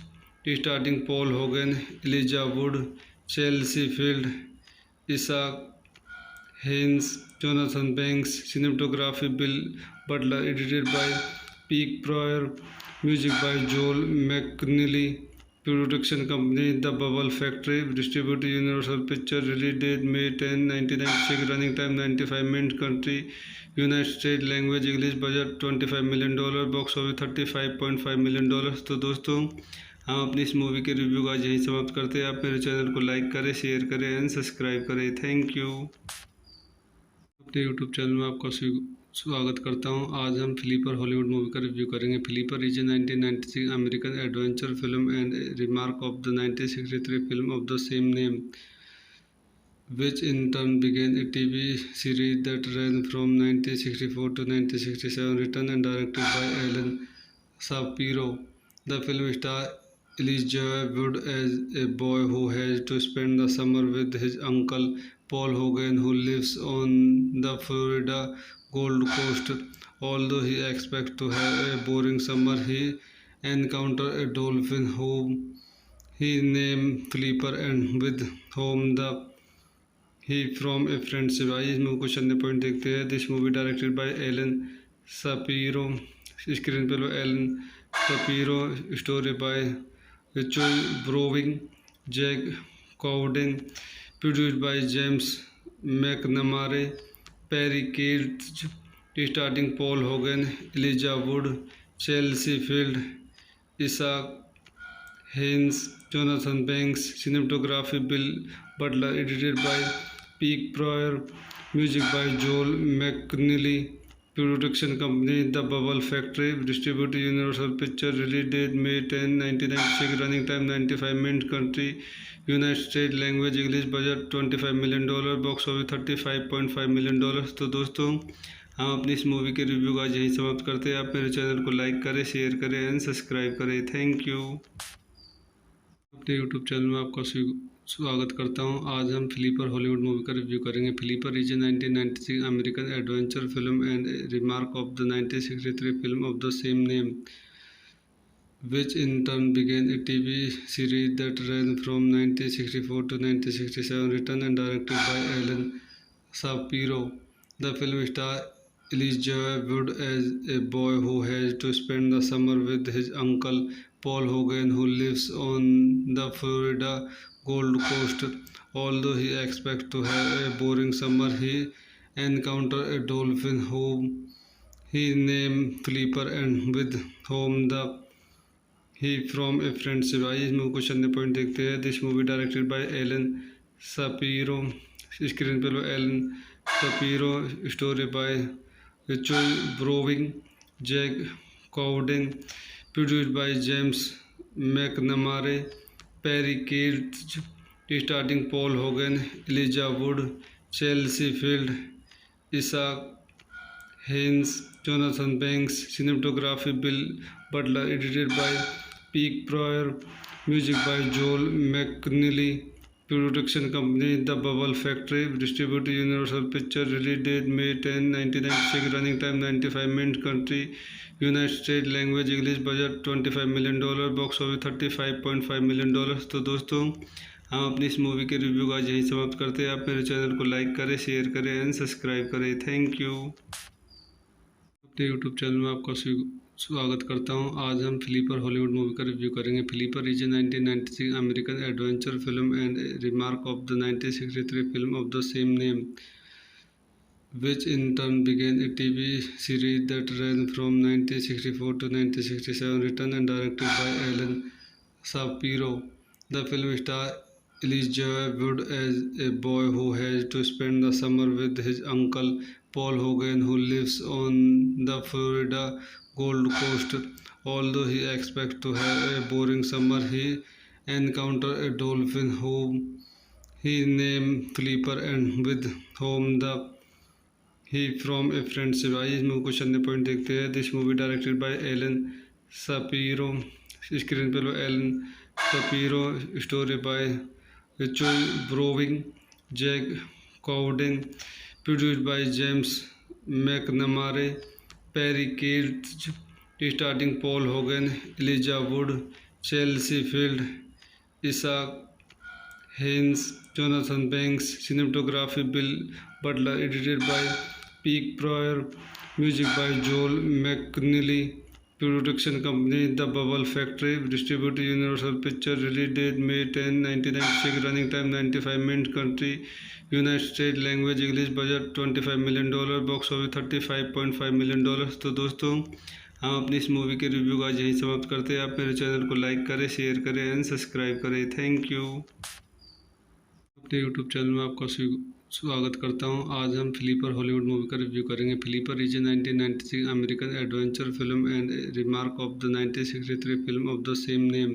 Starting Paul Hogan, Elijah Wood, Chelsea Field, Isaac Haynes, Jonathan Banks. Cinematography Bill Butler. Edited by Peck Prior. Music by Joel McNeely. Production company the Bubble Factory. Distributor Universal picture. Release date May 10, 1996. Running time 95 minute. Country United state. Language English. Budget $25 million. Box office $35.5 million. तो दोस्तों हम अपनी इस movie के review का यही समाप्त करते हैं. आप मेरे चैनल को लाइक करें, शेयर करें एंड सब्सक्राइब करें. Thank you. अपने यूट्यूब चैनल में आपका स्वागत करता हूं. आज हम फ्लीपर हॉलीवुड मूवी का रिव्यू करेंगे. Flipper is a 1996 American adventure film and remark of the 1963 film of the same name, which in turn began a TV series that ran from 1964 to 1967, written and directed by Alan Shapiro. The film stars Elijah Wood as a boy who has to spend the summer with his uncle Paul Hogan, who lives on the Florida Gold Coast. Although he expects to have a boring summer, he encounters a dolphin whom he named Flipper and with whom the he from a friendship. आइए इस movie को चलने point देखते हैं। This movie directed by Alan Shapiro, screen पे Alan Shapiro, story by Richard Browning, Jack Cowden, produced by James McNamara, Perry Katz, starting Paul Hogan, Elijah Wood, Chelsea Field, Isaac Haynes, Jonathan Banks, cinematography Bill Butler, edited by Peak Pryor, music by Joel McNeely, production company The Bubble Factory, distributed Universal Pictures, release date May 10, 1996, running time 95 minutes, country United States, language English, budget $25 million, box office $35.5 million। तो दोस्तों हम अपनी इस movie के review का यही समाप्त करते हैं। आप मेरे चैनल को लाइक करें, शेयर करें एंड सब्सक्राइब करें। Thank you. अपने यूट्यूब चैनल में आपका स्वागत करता हूं। आज हम फ्लीपर हॉलीवुड मूवी का रिव्यू करेंगे। Flipper is a 1996 American adventure film and remark of the 1963 film of the same name, which in turn began a TV series that ran from 1964 to 1967, written and directed by Alan Shapiro. The film stars Elijah Wood as a boy who has to spend the summer with his uncle Paul Hogan, who lives on the Florida Gold Coast. Although he expects to have a boring summer, he encounters a dolphin whom he named Flipper and with whom the he from a friendship. आइए इस movie को चलने point देखते हैं। This movie directed by Alan Shapiro, screen पे Alan Shapiro, story by Richard Browning, Jack Cowden, produced by James McNamara, Perry Katz, starting Paul Hogan, Elijah Wood, Chelsea Field, Isaac Haynes, Jonathan Banks, cinematography Bill Butler, edited by Peak Pryor, music by Joel McNeely, production company The Bubble Factory, distributed Universal Pictures, release date May 10, 1996, running time 95 minutes, country United States, language English, budget $25 million, box office $35.5 million। तो दोस्तों हम अपनी इस movie के review का यही समाप्त करते हैं। आप मेरे चैनल को लाइक करें, शेयर करें एंड सब्सक्राइब करें। Thank you. अपने यूट्यूब चैनल में आपका स्वागत करता हूं। आज हम फ्लीपर हॉलीवुड मूवी का रिव्यू करेंगे। Flipper is a 1996 American adventure film and remark of the 1963 film of the same name, which in turn began a TV series that ran from 1964 to 1967, written and directed by Alan Shapiro. The film stars Elijah Wood as a boy who has to spend the summer with his uncle Paul Hogan, who lives on the Florida Gold Coast. Although he expects to have a boring summer, he encounters a dolphin whom he named Flipper and with whom the he from a friendship. आइए इस movie को चलने point देखते हैं। This movie directed by Alan Shapiro, screen पे Alan Shapiro, story by Richard Browning, Jack Cowden, produced by James McNamara, Perry Katz, starting Paul Hogan, Elijah Wood, Chelsea Field, Isaac Haynes, Jonathan Banks, cinematography Bill Butler, edited by Peak Pryor, music by Joel McNeely, production company The Bubble Factory, distributed Universal Pictures, release date May 10, 1996, running time 95 minutes, country United States, language English, budget $25 million, box office $35.5 million। तो दोस्तों हम अपनी इस movie के review का यही समाप्त करते हैं। आप मेरे चैनल को लाइक करें, शेयर करें एंड सब्सक्राइब करें। Thank you. अपने यूट्यूब चैनल में आपका स्वागत करता हूं। आज हम फ्लीपर हॉलीवुड मूवी का रिव्यू करेंगे। Flipper is a 1996 American adventure film and remark of the 1963 film of the same name,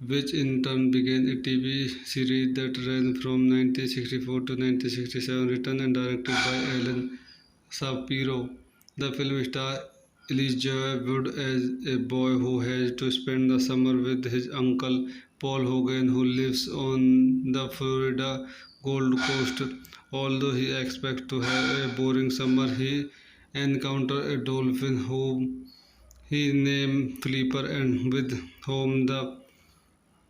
which in turn began a TV series that ran from 1964 to 1967, written and directed by Alan Shapiro. The film stars Elijah Wood as a boy who has to spend the summer with his uncle Paul Hogan, who lives on the Florida Gold Coast. Although he expects to have a boring summer, he encounters a dolphin whom he named Flipper and with whom the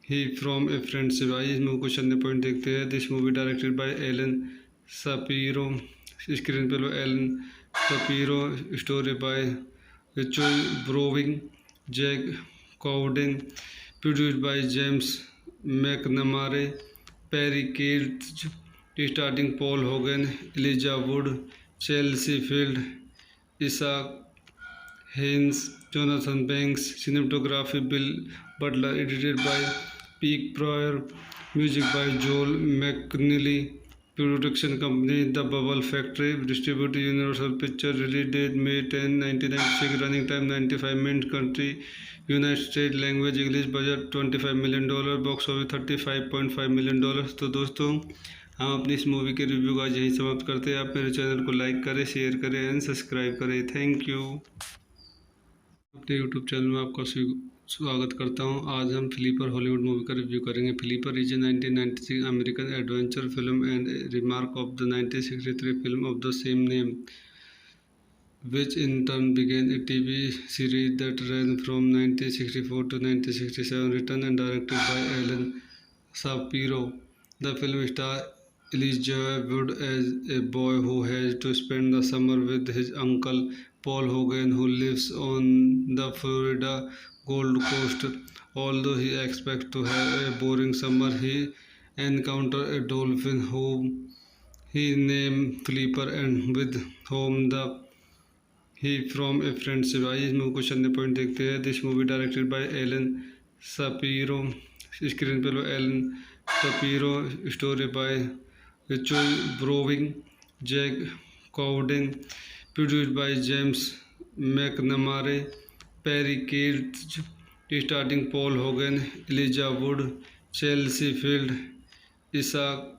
he from a friendship. आइए इस movie को चलने point देखते हैं। This movie directed by Alan Shapiro, screen play Alan Shapiro, story by Richard Browning, Jack Cowden, produced by James McNamara, Perry Katz, starting Paul Hogan, Elijah Wood, Chelsea Field, Isaac Haynes, Jonathan Banks, cinematography Bill Butler, edited by Peak Pryor, music by Joel McNeely, production company The Bubble Factory, distributed Universal Pictures, release date May 10, 1996, running time 95 minutes, country United States, language English, budget $25 million, box office $35.5 million। तो दोस्तों हम अपनी इस movie के review का यहीं समाप्त करते हैं। आप मेरे चैनल को लाइक करें, शेयर करें एंड सब्सक्राइब करें। Thank you. अपने यूट्यूब चैनल में आपका स्वागत करता हूं। आज हम फ्लीपर हॉलीवुड मूवी का रिव्यू करेंगे। Flipper is a 1996 American adventure film and remark of the 1963 film of the same name. which in turn began a TV series that ran from 1964 to 1967, written and directed by Alan Shapiro. The film stars Elijah Wood as a boy who has to spend the summer with his uncle Paul Hogan, who lives on the Florida Gold Coast. Although he expects to have a boring summer, he encounters a dolphin whom he named Flipper and with whom the he from a friendship। आइए इस movie को चंद point देखते हैं। This movie directed by Alan Shapiro, screen play Alan Shapiro, story by Richard Browning, Jack Cowden, produced by James McNamara, Perry Katz, starting Paul Hogan, Elijah Wood, Chelsea Field, Isaac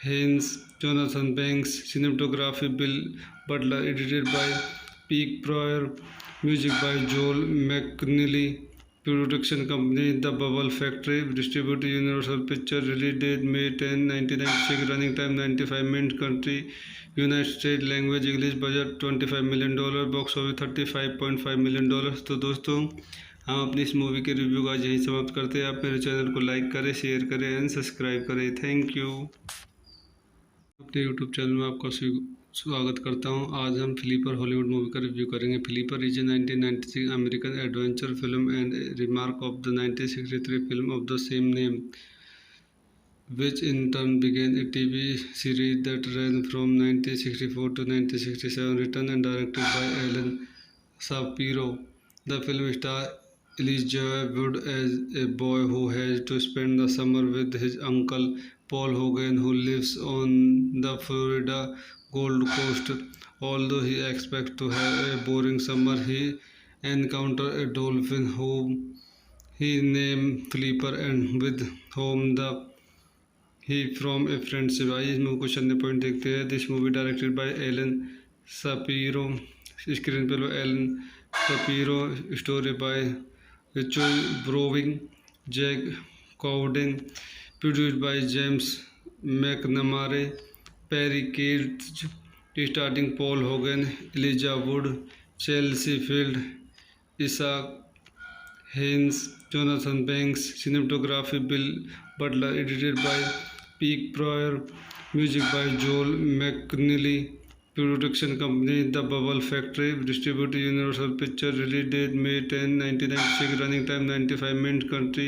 Haynes, Jonathan Banks, cinematography Bill Butler, edited by Pete Pryor, music by Joel McNeely, production company The Bubble Factory, distributed Universal Pictures, release date May 10, 1996, running time 95 minutes, country United States, language English, budget $25 million, box office $35.5 million। तो दोस्तों हम अपनी इस movie के review का यही समाप्त करते हैं। आप मेरे चैनल को लाइक करें, शेयर करें एंड सब्सक्राइब करें। Thank you. अपने यूट्यूब चैनल में आपका स्वागत करता हूं। आज हम फ्लीपर हॉलीवुड मूवी का रिव्यू करेंगे। Flipper is a 1996 American adventure film and remark of the 1963 film of the same name, which in turn began a TV series that ran from 1964 to 1967, written and directed by Alan Shapiro. The film stars Elijah Wood as a boy who has to spend the summer with his uncle Paul Hogan, who lives on the Florida Gold Coast. Although he expects to have a boring summer, he encounters a dolphin whom he named Flipper and with whom he from a friendship। आइए इस movie को चंद point देखते हैं। This movie directed by Alan Shapiro, screen play Alan Shapiro, story by Richard Browning, Jack Cowden, produced by James McNamara, Perry Katz, starting Paul Hogan, Elijah Wood, Chelsea Field, Isaac Haynes, Jonathan Banks, cinematography Bill Butler, edited by Pete Pryor, music by Joel McNeely, production company The Bubble Factory, distributed Universal Pictures, release date May 10, 1996, running time 95 minutes, country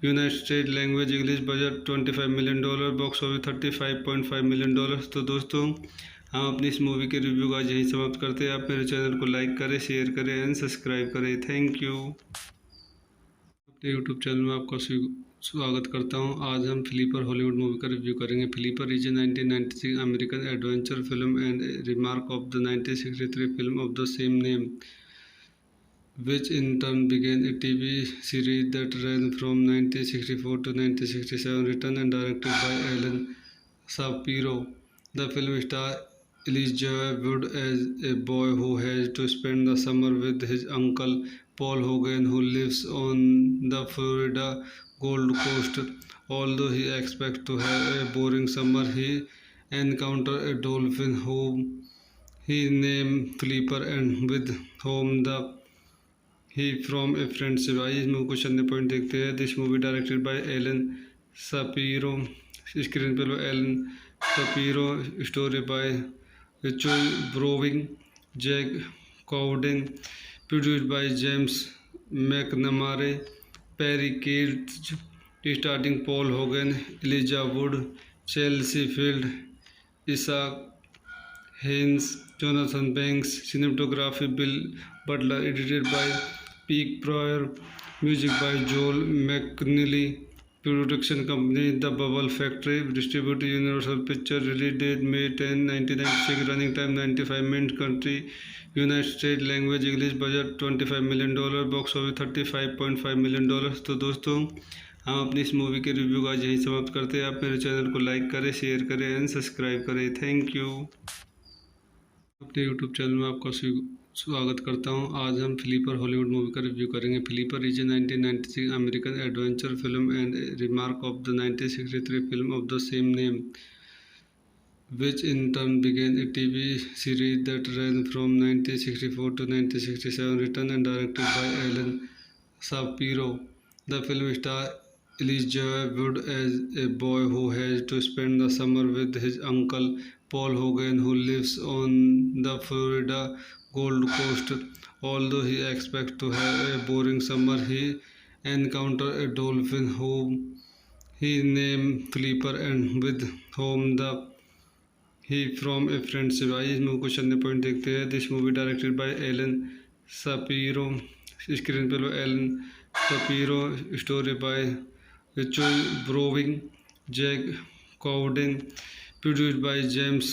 United States, language English, budget $25 million, box office $35.5 million। तो दोस्तों हम अपनी इस movie के review का यही समाप्त करते हैं। आप मेरे चैनल को लाइक करें, शेयर करें एंड सब्सक्राइब करें। Thank you. अपने यूट्यूब चैनल में आपका स्वागत करता हूं। आज हम फ्लीपर हॉलीवुड मूवी का रिव्यू करेंगे। Flipper is a 1996 American adventure film and remark of the 1963 film of the same name, which in turn began a TV series that ran from 1964 to 1967, written and directed by Alan Shapiro. The film stars Elijah Wood as a boy who has to spend the summer with his uncle Paul Hogan, who lives on the Florida Gold Coast. Although he expects to have a boring summer, he encounters a dolphin whom he named Flipper and with whom he from a friendship। आइए इस movie को चंद point देखते हैं। This movie directed by Alan Shapiro, screen play Alan Shapiro, story by Richard Browning, Jack Cowden, produced by James McNamara, Perry Katz, starting Paul Hogan, Elijah Wood, Chelsea Field, Isaac Haynes, Jonathan Banks, cinematography Bill Butler, edited by Pete Pryor, music by Joel McNeely, production company The Bubble Factory, distributed Universal Pictures, release date May 10, 1996, running time 95 minutes, country United States, language English, budget $25 million, box office $35.5 million। तो दोस्तों हम अपनी इस movie के review का यही समाप्त करते हैं। आप मेरे चैनल को लाइक करें, शेयर करें एंड सब्सक्राइब करें। Thank you. अपने यूट्यूब चैनल में आपका स्वागत करता हूं। आज हम फ्लीपर हॉलीवुड मूवी का रिव्यू करेंगे। Flipper is a 1996 American adventure film and remark of the 1963 film of the same name, which in turn began a TV series that ran from 1964 to 1967, written and directed by Alan Shapiro. The film stars Elijah Wood as a boy who has to spend the summer with his uncle Paul Hogan, who lives on the Florida Gold Coast. Although he expects to have a boring summer, he encounters a dolphin whom he named Flipper and with whom the he from a friendship. आइए इस movie को चलने point देखते हैं। This movie directed by Alan Shapiro, screen पे Alan Shapiro, story by Richard Browning, Jack Cowden, produced by James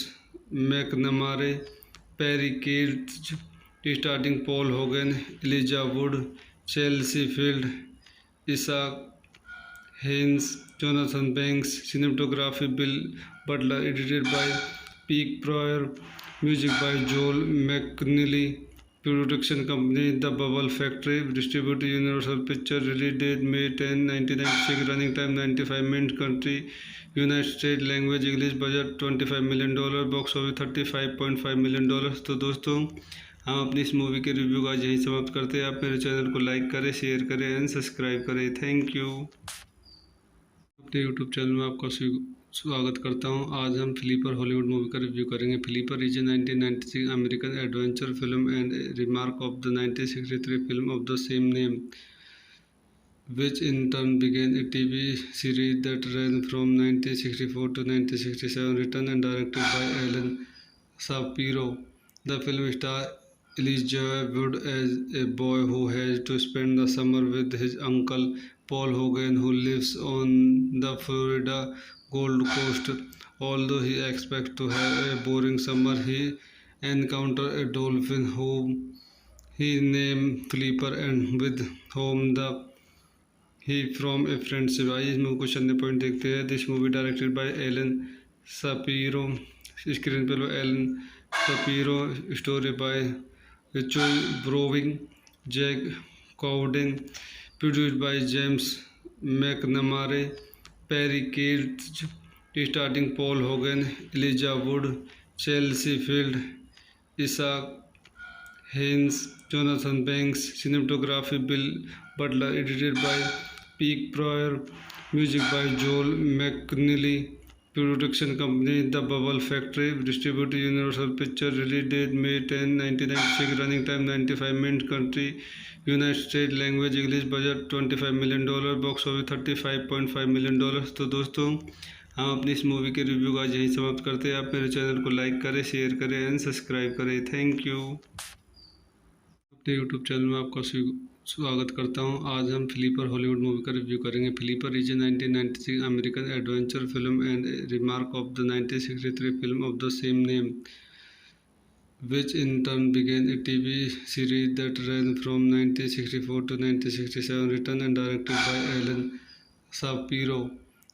McNamara, Perry Katz, starting Paul Hogan, Elijah Wood, Chelsea Field, Isaac Haynes, Jonathan Banks, cinematography Bill Butler, edited by Peak Pryor, music by Joel McNeely, production company The Bubble Factory, distributed Universal Pictures, release date May 10, 1996, running time 95 minutes, country United States, language English, budget $25 million, box office $35.5 million। तो दोस्तों हम अपनी इस movie के review का यहीं समाप्त करते हैं। आप मेरे चैनल को लाइक करें, शेयर करें एंड सब्सक्राइब करें। Thank you. अपने यूट्यूब चैनल में आपका स्वागत करता हूं। आज हम फ्लीपर हॉलीवुड मूवी का रिव्यू करेंगे। Flipper is a 1996 American adventure film and remark of the 1963 film of the same name, which in turn began a TV series that ran from 1964 to 1967, written and directed by Alan Shapiro. The film stars Elijah Wood as a boy who has to spend the summer with his uncle Paul Hogan, who lives on the Florida Gold Coast. Although he expects to have a boring summer, he encounters a dolphin whom he named Flipper and with whom the he from a friendship. आइए इस movie को चलने point देखते हैं। This movie directed by Alan Shapiro, screen पे Alan Shapiro, story by Richard Browning, Jack Cowden, produced by James McNamara, Perry Katz, starting Paul Hogan, Elijah Wood, Chelsea Field, Isaac Haynes, Jonathan Banks, cinematography Bill Butler, edited by Peak Pryor, music by Joel McNeely, production company The Bubble Factory, distributed Universal Pictures, release date May 10, 1996, running time 95 minutes, country United States, language English, budget $25 million, box office $35.5 million। तो दोस्तों हम अपनी इस movie के review का यहीं समाप्त करते हैं। आप मेरे चैनल को लाइक करें, शेयर करें एंड सब्सक्राइब करें। Thank you. अपने यूट्यूब चैनल में आपका स्वागत करता हूं। आज हम फ्लीपर हॉलीवुड मूवी का रिव्यू करेंगे। Flipper is a 1996 American adventure film and remark of the 1963 film of the same name, which in turn began a TV series that ran from 1964 to 1967, written and directed by Alan Shapiro.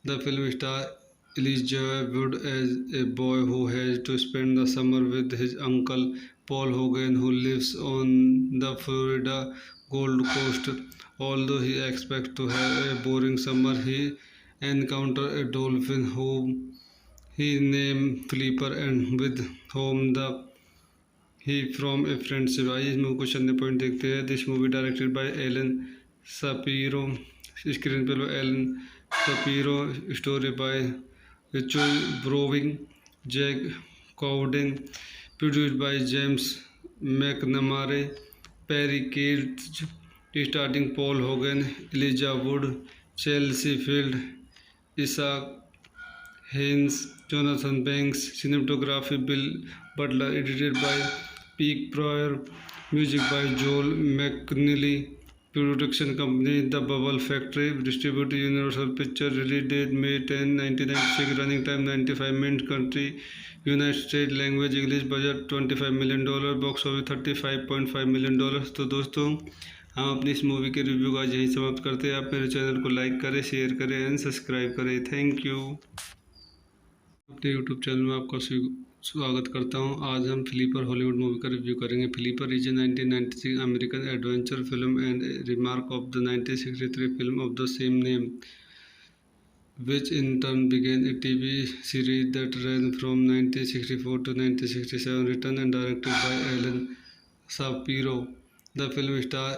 The film stars Elijah Wood as a boy who has to spend the summer with his uncle Paul Hogan, who lives on the Florida Gold Coast. Although he expects to have a boring summer, he encounters a dolphin whom he named Flipper and with whom the he from a friendship. आइए इस movie को चलने point देखते हैं। This movie directed by Alan Shapiro, screen पे Alan Shapiro, story by Richard Browning, Jack Cowden, produced by James McNamara, Perry Katz, starting Paul Hogan, Elijah Wood, Chelsea Field, Isaac Haynes, Jonathan Banks, cinematography Bill Butler, edited by Peak Pryor, music by Joel McNeely, production company The Bubble Factory, distributed Universal Pictures, release date May 10, 1996, running time 95 minutes, country United States, language English, budget $25 million, box office $35.5 million। तो दोस्तों हम अपनी इस movie के review का यहीं समाप्त करते हैं। आप मेरे चैनल को लाइक करें, शेयर करें एंड सब्सक्राइब करें। Thank you. अपने यूट्यूब चैनल में आपका स्वागत करता हूं। आज हम फ्लीपर हॉलीवुड मूवी का रिव्यू करेंगे। Flipper is a 1996 American adventure film and remark of the 1963 film of the same name, which in turn began a TV series that ran from 1964 to 1967, written and directed by Alan Shapiro. The film stars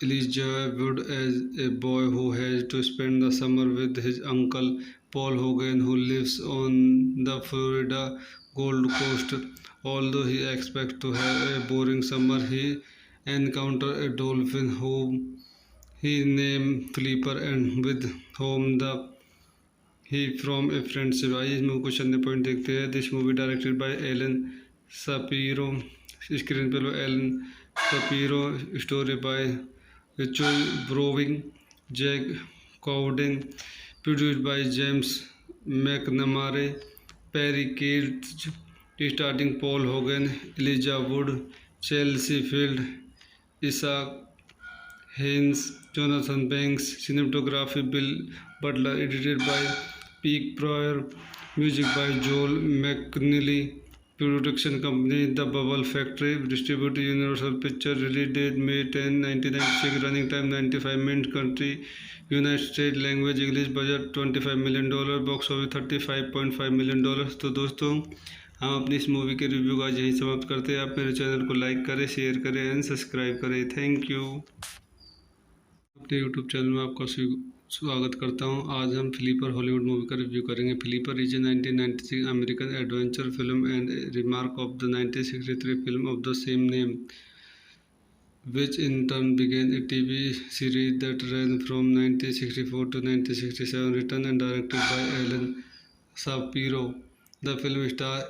Elijah Wood as a boy who has to spend the summer with his uncle Paul Hogan, who lives on the Florida Gold Coast. Although he expects to have a boring summer, he encounters a dolphin whom he named Flipper and with whom the he from a friendship. आइए इस movie को चलने point देखते हैं. This movie directed by Alan Shapiro. Screen पे लो Alan Shapiro. Story by Richard Browning, Jack Cowden. Produced by James McNamara, Perry Katz, starting Paul Hogan, Elijah Wood, Chelsea Field, Isaac Haynes, Jonathan Banks. Cinematography Bill Butler. Edited by Peak Pryor. Music by Joel McNeely. Production company The Bubble Factory. Distributed Universal Pictures. Release date May 10, 1996. Running time 95 minutes. Country United States. Language English. Budget $25 million. Box office $35.5 million. तो दोस्तों हम अपनी इस movie के review का यही समाप्त करते हैं. आप मेरे चैनल को लाइक करें, शेयर करें एंड सब्सक्राइब करें. Thank you. अपने यूट्यूब चैनल में आपका स्वागत करता हूं. आज हम फ्लीपर हॉलीवुड मूवी का रिव्यू करेंगे. Flipper is a 1996 American adventure film and remark of the 1963 film of the same name, which in turn began a TV series that ran from 1964 to 1967, written and directed by Alan Shapiro. The film stars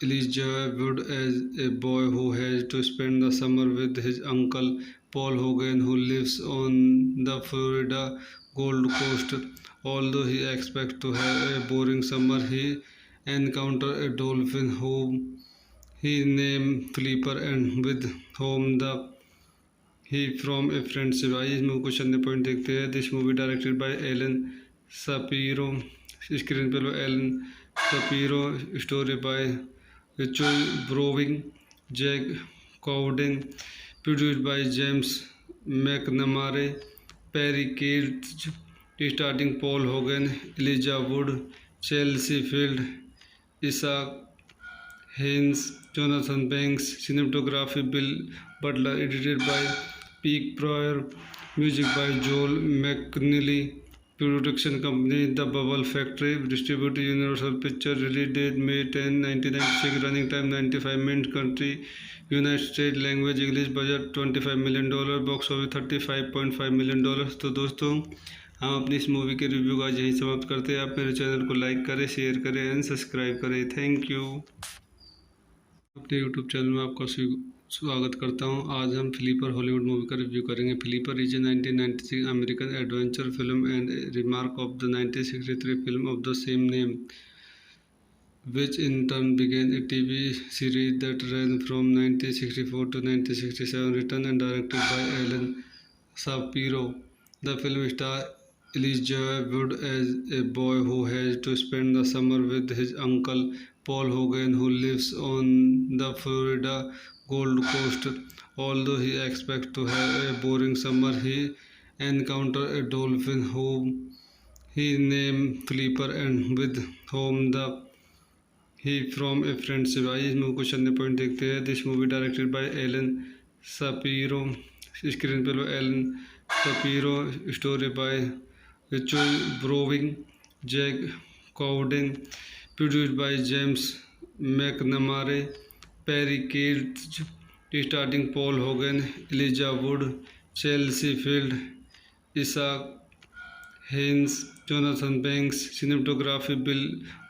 Elijah Wood as a boy who has to spend the summer with his uncle Paul Hogan, who lives on the Florida Gold Coast. Although he expects to have a boring summer, he encounters a dolphin whom he named Flipper and with whom the he from a friendship. आइए इस movie को चलने point देखते हैं. This movie directed by Alan Shapiro. Screen पे लो Alan Shapiro. Story by Richard Browning, Jack Cowden. Produced by James McNamara, Perry Cates, starring Paul Hogan, Elijah Wood, Chelsea Field, Isaac Haynes, Jonathan Banks. Cinematography Bill Butler. Edited by Peak Pryor. Music by Joel McNeely. Production company The Bubble Factory. Distributed Universal Pictures. Release date May 10, 1996. Running time 95 minutes. Country United States. Language English. Budget $25 million. Box office $35.5 million. तो दोस्तों हम अपनी इस movie के review का यही समाप्त करते हैं. आप मेरे चैनल को लाइक करें, शेयर करें एंड सब्सक्राइब करें. Thank you. अपने यूट्यूब चैनल में आपका स्वागत करता हूं. आज हम फ्लीपर हॉलीवुड मूवी का रिव्यू करेंगे. Flipper is a 1996 American adventure film and remark of the 1963 film of the same name, which in turn began a TV series that ran from 1964 to 1967, written and directed by Alan Shapiro. The film stars Elijah Wood as a boy who has to spend the summer with his uncle Paul Hogan, who lives on the Florida Gold Coast. Although he expects to have a boring summer, he encounters a dolphin whom he named Flipper and with whom the he from a friendship. आइए इस movie को चलने point देखते हैं. This movie directed by Alan Shapiro. Screen पे लो Alan Shapiro. Story by Richard Browning, Jack Cowden. Produced by James McNamara, Perry Katz, starting Paul Hogan, Elijah Wood, Chelsea Field, Isaac Haynes, Jonathan Banks. Cinematography Bill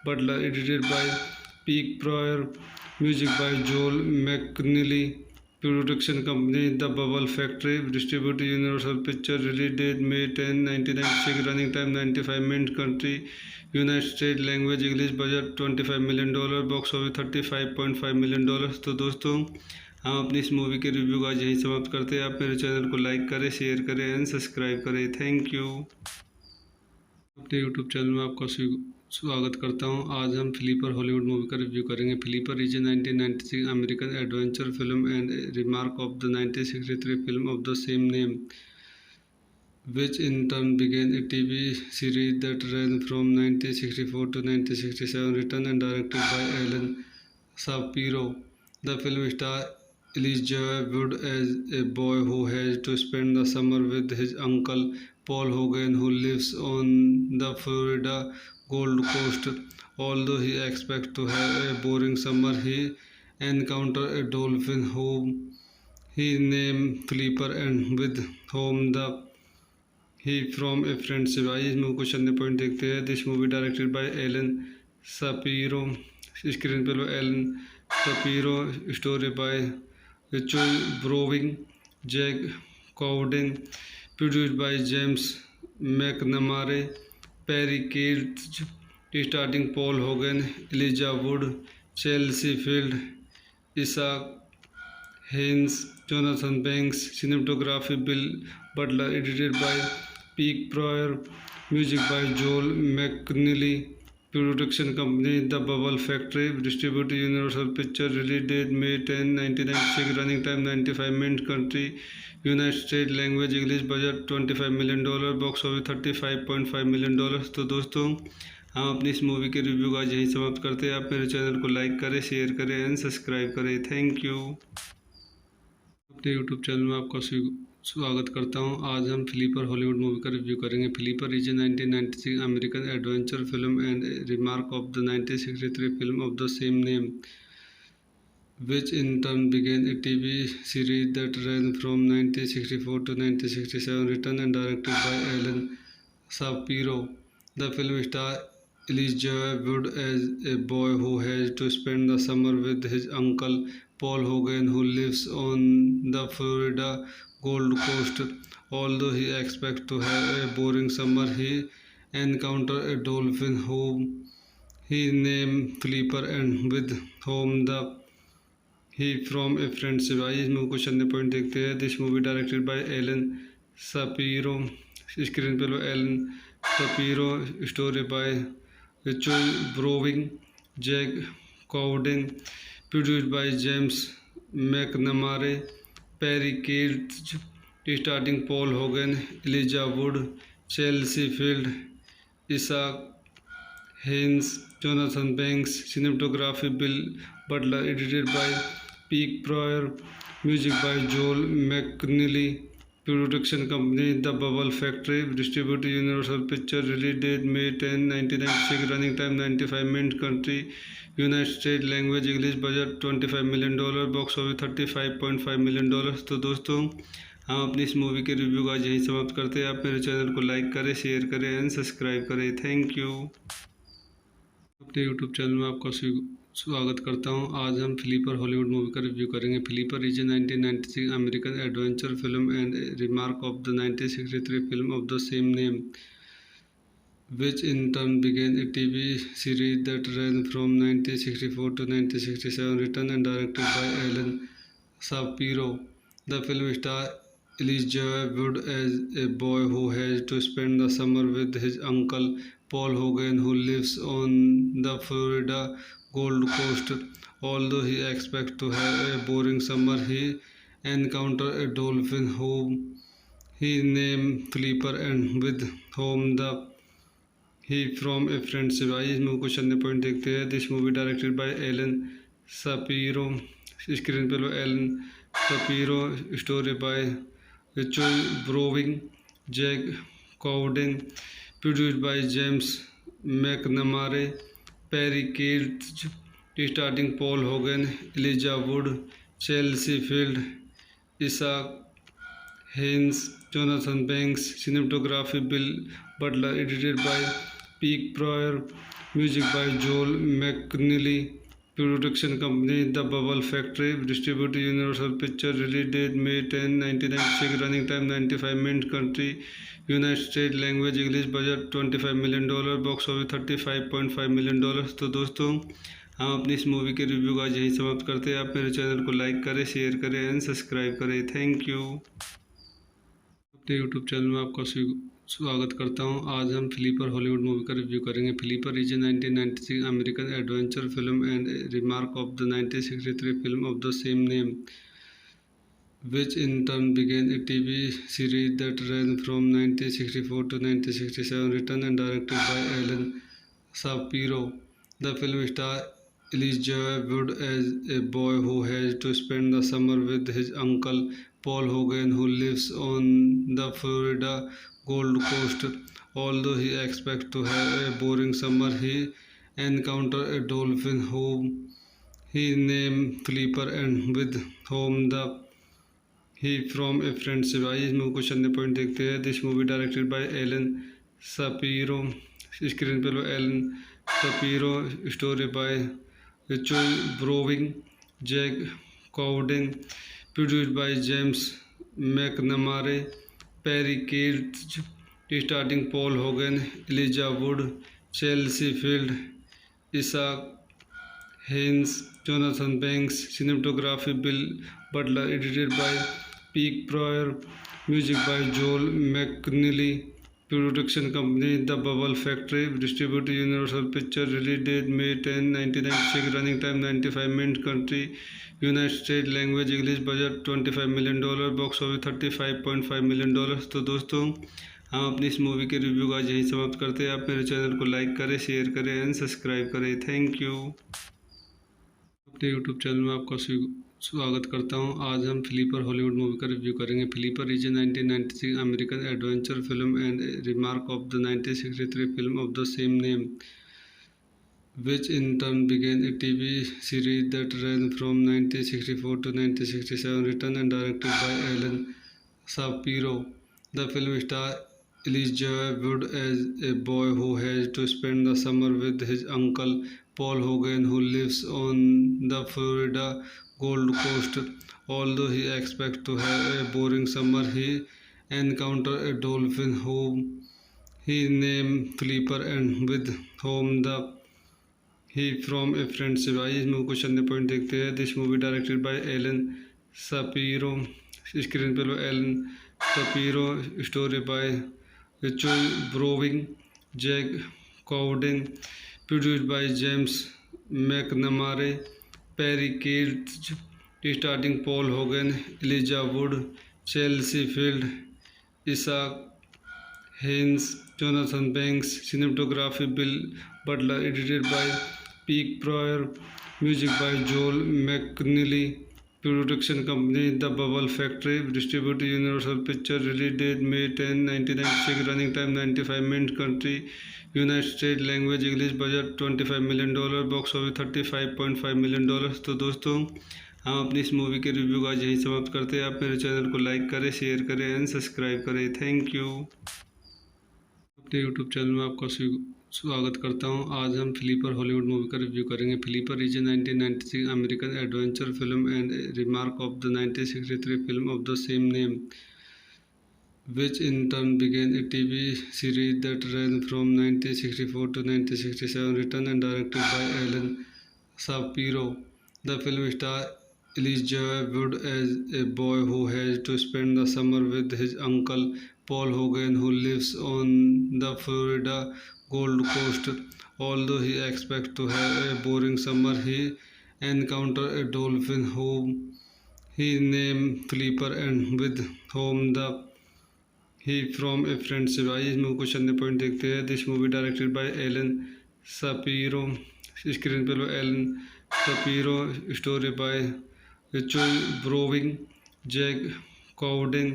Butler. Edited by Peak Pryor. Music by Joel McNeely. Production company The Bubble Factory. Distributed Universal Pictures. Release date May 10, 1996. Running time 95 minutes. Country United States. Language English. Budget $25 million. Box office $35.5 million. तो दोस्तों हम अपनी इस movie के review का यही समाप्त करते हैं. आप मेरे चैनल को लाइक करें, शेयर करें एंड सब्सक्राइब करें. Thank you. अपने यूट्यूब चैनल में आपका स्वागत करता हूं. आज हम फ्लीपर हॉलीवुड मूवी का रिव्यू करेंगे. Flipper is a 1996 American adventure film and remark of the 1963 film of the same name, which in turn began a TV series that ran from 1964 to 1967, written and directed by Alan Shapiro. The film stars Elijah Wood as a boy who has to spend the summer with his uncle Paul Hogan, who lives on the Florida Gold Coast. Although he expects to have a boring summer, he encounters a dolphin whom he named Flipper and with whom the he from a friendship. आइए इस movie को चलने point देखते हैं. This movie directed by Alan Shapiro. Screen पर Alan Shapiro. Story by Richard Browning, Jack Cowden. Produced by James McNamara, Perry Katz. Starting Paul Hogan, Elijah Wood, Chelsea Field, Isaac Haynes, Jonathan Banks. Cinematography Bill Butler. Edited by Pete Pryor. Music by Joel McNeely. Production company The Bubble Factory. Distributed Universal Pictures. Release date May 10, 1996. Running time 95 minutes. Country United States. Language English. Budget $25 million. Box office $35.5 million. तो दोस्तों हम अपनी इस movie के review का यही समाप्त करते हैं. आप मेरे चैनल को लाइक करें, शेयर करें एंड सब्सक्राइब करें. Thank you. अपने यूट्यूब चैनल में आपका स्वागत करता हूं. आज हम फ्लीपर हॉलीवुड मूवी का रिव्यू करेंगे. Flipper is a 1996 American adventure film and remark of the 1963 film of the same name, which in turn began a TV series that ran from 1964 to 1967, written and directed by Alan Shapiro. The film stars Elijah Wood as a boy who has to spend the summer with his uncle Paul Hogan, who lives on the Florida Gold Coast. Although he expects to have a boring summer, he encounters a dolphin whom he named Flipper and with whom the he from a friendship. आइए इस movie को चलने point देखते हैं. This movie directed by Alan Shapiro. Screen पर Alan Shapiro. Story by Richard Browning, Jack Cowden. Produced by James McNamara, Perry Katz. Starting Paul Hogan, Elijah Wood, Chelsea Field, Isaac Haynes, Jonathan Banks. Cinematography Bill Butler. Edited by Peck Prior. Music by Joel McNeely. Production company the Bubble Factory. Distributor Universal picture. Release date May 10, 1996. Running time 95 minute. Country United state. Language English. Budget $25 million. Box office $35.5 million. तो दोस्तों हम अपनी इस movie के review का यही समाप्त करते हैं. आप मेरे चैनल को लाइक करें, शेयर करें एंड सब्सक्राइब करें. Thank you. अपने यूट्यूब चैनल में आपका स्वागत करता हूं. आज हम फ्लीपर हॉलीवुड मूवी का रिव्यू करेंगे. Flipper is a 1996 American adventure film and remark of the 1963 film of the same name, which in turn began a TV series that ran from 1964 to 1967, written and directed by Alan Shapiro. The film stars Elijah Wood as a boy who has to spend the summer with his uncle Paul Hogan, who lives on the Florida Gold Coast. Although he expects to have a boring summer, he encounters a dolphin whom he named Flipper and with whom the he from a friendship. आइए इस movie को चलने point देखते हैं. This movie directed by Alan Shapiro. Screen पर Alan Shapiro. Story by Richard Browning, Jack Cowden. Produced by James McNamara, Perry Katz. Starting Paul Hogan, Elijah Wood, Chelsea Field, Isaac Haynes, Jonathan Banks. Cinematography Bill Butler. Edited by Peck Prior. Music by Joel McNeely. Production company the Bubble Factory. Distributor Universal picture. Release date May 10, 1996. Running time 95 minute. Country United state. Language English. Budget $25 million. Box office $35.5 million. तो दोस्तों हम अपनी इस movie के review का यही समाप्त करते हैं. आप मेरे चैनल को लाइक करें, शेयर करें एंड सब्सक्राइब करें. Thank you. अपने यूट्यूब चैनल में आपका स्वागत करता हूं. आज हम फ्लीपर हॉलीवुड मूवी का रिव्यू करेंगे. Flipper is a 1996 American adventure film and remark of the 1963 film of the same name, which in turn began a TV series that ran from 1964 to 1967, written and directed by Alan Shapiro. The film stars Elijah Wood as a boy who has to spend the summer with his uncle Paul Hogan, who lives on the Florida Gold Coast. Although he expects to have a boring summer, he encounters a dolphin whom he named Flipper and with whom the he from a friendship. आइए इस movie को चलने point देखते हैं। This movie directed by Alan Shapiro, screen पे Alan Shapiro, story by Richard Browning, Jack Cowden, produced by James McNamara, Perry Katz, starting Paul Hogan, Elijah Wood, Chelsea Field, Isaac Haynes, Jonathan Banks, cinematography Bill Butler, edited by Peak Pryor, music by Joel McNeely, production company The Bubble Factory, distributed Universal Pictures, release date May 10, 1996, running time 95 minutes, country United States, language English, budget $25 million, box office $35.5 million। तो दोस्तों हम अपनी इस movie के review का यही समाप्त करते हैं। आप मेरे चैनल को लाइक करें, शेयर करें एंड सब्सक्राइब करें। Thank you. अपने यूट्यूब चैनल में आपका स्वागत करता हूं। आज हम फ्लीपर हॉलीवुड मूवी का रिव्यू करेंगे। Flipper is a 1996 American adventure film and remark of the 1963 film of the same name, which in turn began a TV series that ran from 1964 to 1967, written and directed by Alan Shapiro. The film stars Elijah Wood as a boy who has to spend the summer with his uncle Paul Hogan, who lives on the Florida Gold Coast. Although he expects to have a boring summer, he encounters a dolphin whom he named Flipper and with whom the he from a friendship. आइए इस movie को चलने point देखते हैं। This movie directed by Alan Shapiro, screen पे Alan Shapiro, story by Richard Browning, Jack Cowden, produced by James McNamara, Perry Katz, starting Paul Hogan, Elijah Wood, Chelsea Field, Isaac Haynes, Jonathan Banks, cinematography Bill Butler, edited by Peak Pryor, music by Joel McNeely, production company The Bubble Factory, distributed Universal Pictures, release date May 10, 1996, running time 95 minutes, country United States, language English, budget $25 million, box office $35.5 million। तो दोस्तों हम अपनी इस movie के review का यही समाप्त करते हैं। आप मेरे चैनल को लाइक करें, शेयर करें एंड सब्सक्राइब करें। Thank you. अपने यूट्यूब चैनल में आपका स्वागत करता हूं। आज हम फ्लीपर हॉलीवुड मूवी का रिव्यू करेंगे। Flipper is a 1996 American adventure film and remark of the 1963 film of the same name, which in turn began a TV series that ran from 1964 to 1967, written and directed by Alan Shapiro. The film stars Elijah Wood as a boy who has to spend the summer with his uncle Paul Hogan, who lives on the Florida Gold Coast. Although he expects to have a boring summer, he encounters a dolphin whom he named Flipper and with whom the he from a friendship. आइए इस movie को चलने point देखते हैं। This movie directed by Alan Shapiro, screen पे Alan Shapiro, story by Richard Browning, Jack Cowden,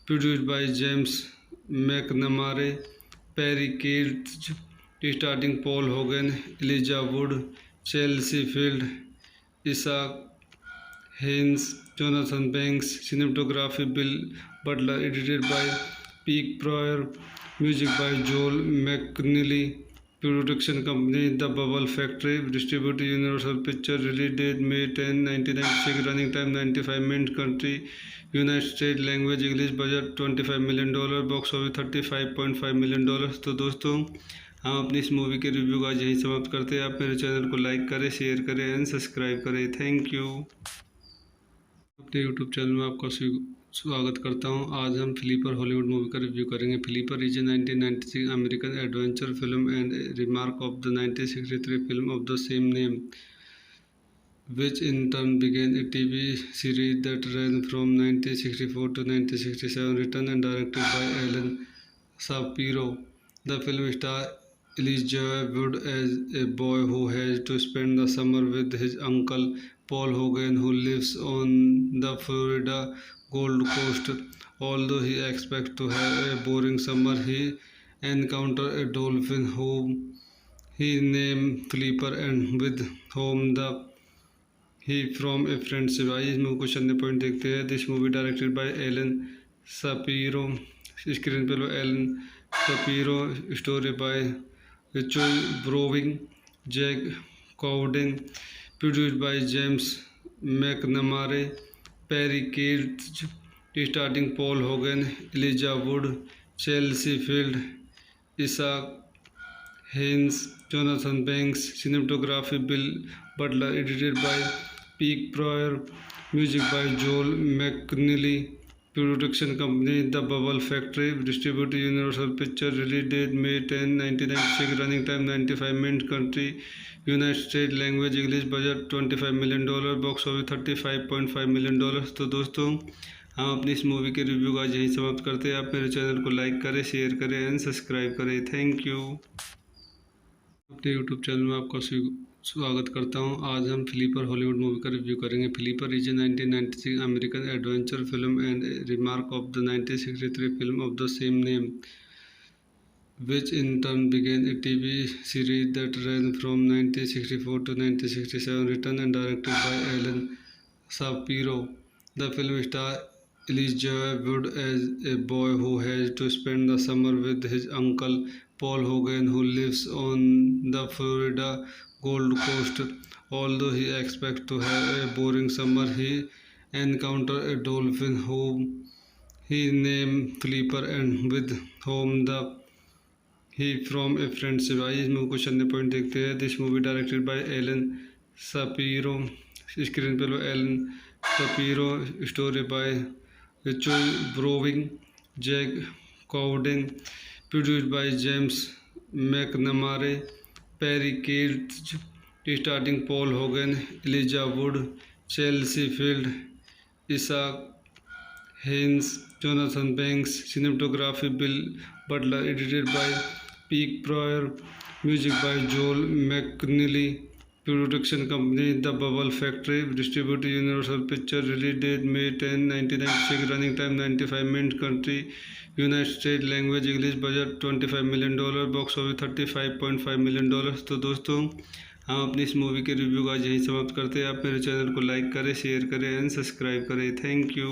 produced by James McNamara, Perry Katz, starting Paul Hogan, Elijah Wood, Chelsea Field, Isaac Haynes, Jonathan Banks, cinematography Bill Butler, edited by Peak Pryor, music by Joel McNeely, production company The Bubble Factory, distributed Universal Pictures, release date May 10, 1996, running time 95 minutes, country United States, language English, budget $25 million, box office $35.5 million। तो दोस्तों हम अपनी इस movie के review का यही समाप्त करते हैं। आप मेरे चैनल को लाइक करें, शेयर करें एंड सब्सक्राइब करें। Thank you. अपने यूट्यूब चैनल में आपका स्वागत करता हूं। आज हम फ्लीपर हॉलीवुड मूवी का रिव्यू करेंगे। Flipper is a 1996 American adventure film and remark of the 1963 film of the same name, which in turn began a TV series that ran from 1964 to 1967, written and directed by Alan Shapiro. The film stars Elijah Wood as a boy who has to spend the summer with his uncle Paul Hogan, who lives on the Florida Gold Coast. Although he expects to have a boring summer, he encounters a dolphin whom he named Flipper and with whom the he from a friendship. आइए इस movie को चंद point देखते हैं. This movie directed by Alan Shapiro. Screen पे Alan Shapiro. Story by Richard Browning, Jack Cowden. Produced by James McNamara, Perry Katz. Starting Paul Hogan, Elijah Wood, Chelsea Field, Isaac Haynes, Jonathan Banks. Cinematography Bill Butler. Edited by Peak Pryor. Music by Joel McNeely. Production company The Bubble Factory. Distributed Universal Pictures. Release date May 10, 1996. Running time 95 minutes. Country United States. Language English. Budget $25 million. Box office $35.5 million. तो दोस्तों हम अपनी इस movie के review का यही समाप्त करते हैं. आप मेरे चैनल को लाइक करें, शेयर करें एंड सब्सक्राइब करें. Thank you. अपने यूट्यूब चैनल में आपका स्वागत करता हूं. आज हम फ्लिपर हॉलीवुड मूवी का रिव्यू करेंगे. Flipper is a 1996 American adventure film and remark of the 1963 film of the same name, which in turn began a TV series that ran from 1964 to 1967, written and directed by Alan Shapiro. The film stars Elijah Wood as a boy who has to spend the summer with his uncle Paul Hogan, who lives on the Florida Gold Coast. Although he expects to have a boring summer, he encounters a dolphin whom he named Flipper and with whom the he from a friendship. आइए इस movie को चंद point देखते हैं. This movie directed by Alan Shapiro. Screen पे Alan Shapiro. Story by Richard Browning, Jack Cowden. Produced by James McNamara, Perry Katz. Starting Paul Hogan, Elijah Wood, Chelsea Field, Isaac Haynes, Jonathan Banks. Cinematography Bill Butler. Edited by Peck Prior. Music by Joel McNeely. Production company the Bubble Factory. Distributed Universal picture. Release date May 10, 1996. Running time 95 minute. Country United state. Language English. Budget $25 million. Box office $35.5 million. तो दोस्तों हम अपनी इस movie के review का यही समाप्त करते हैं. आप मेरे चैनल को लाइक करें, शेयर करें एंड सब्सक्राइब करें. Thank you.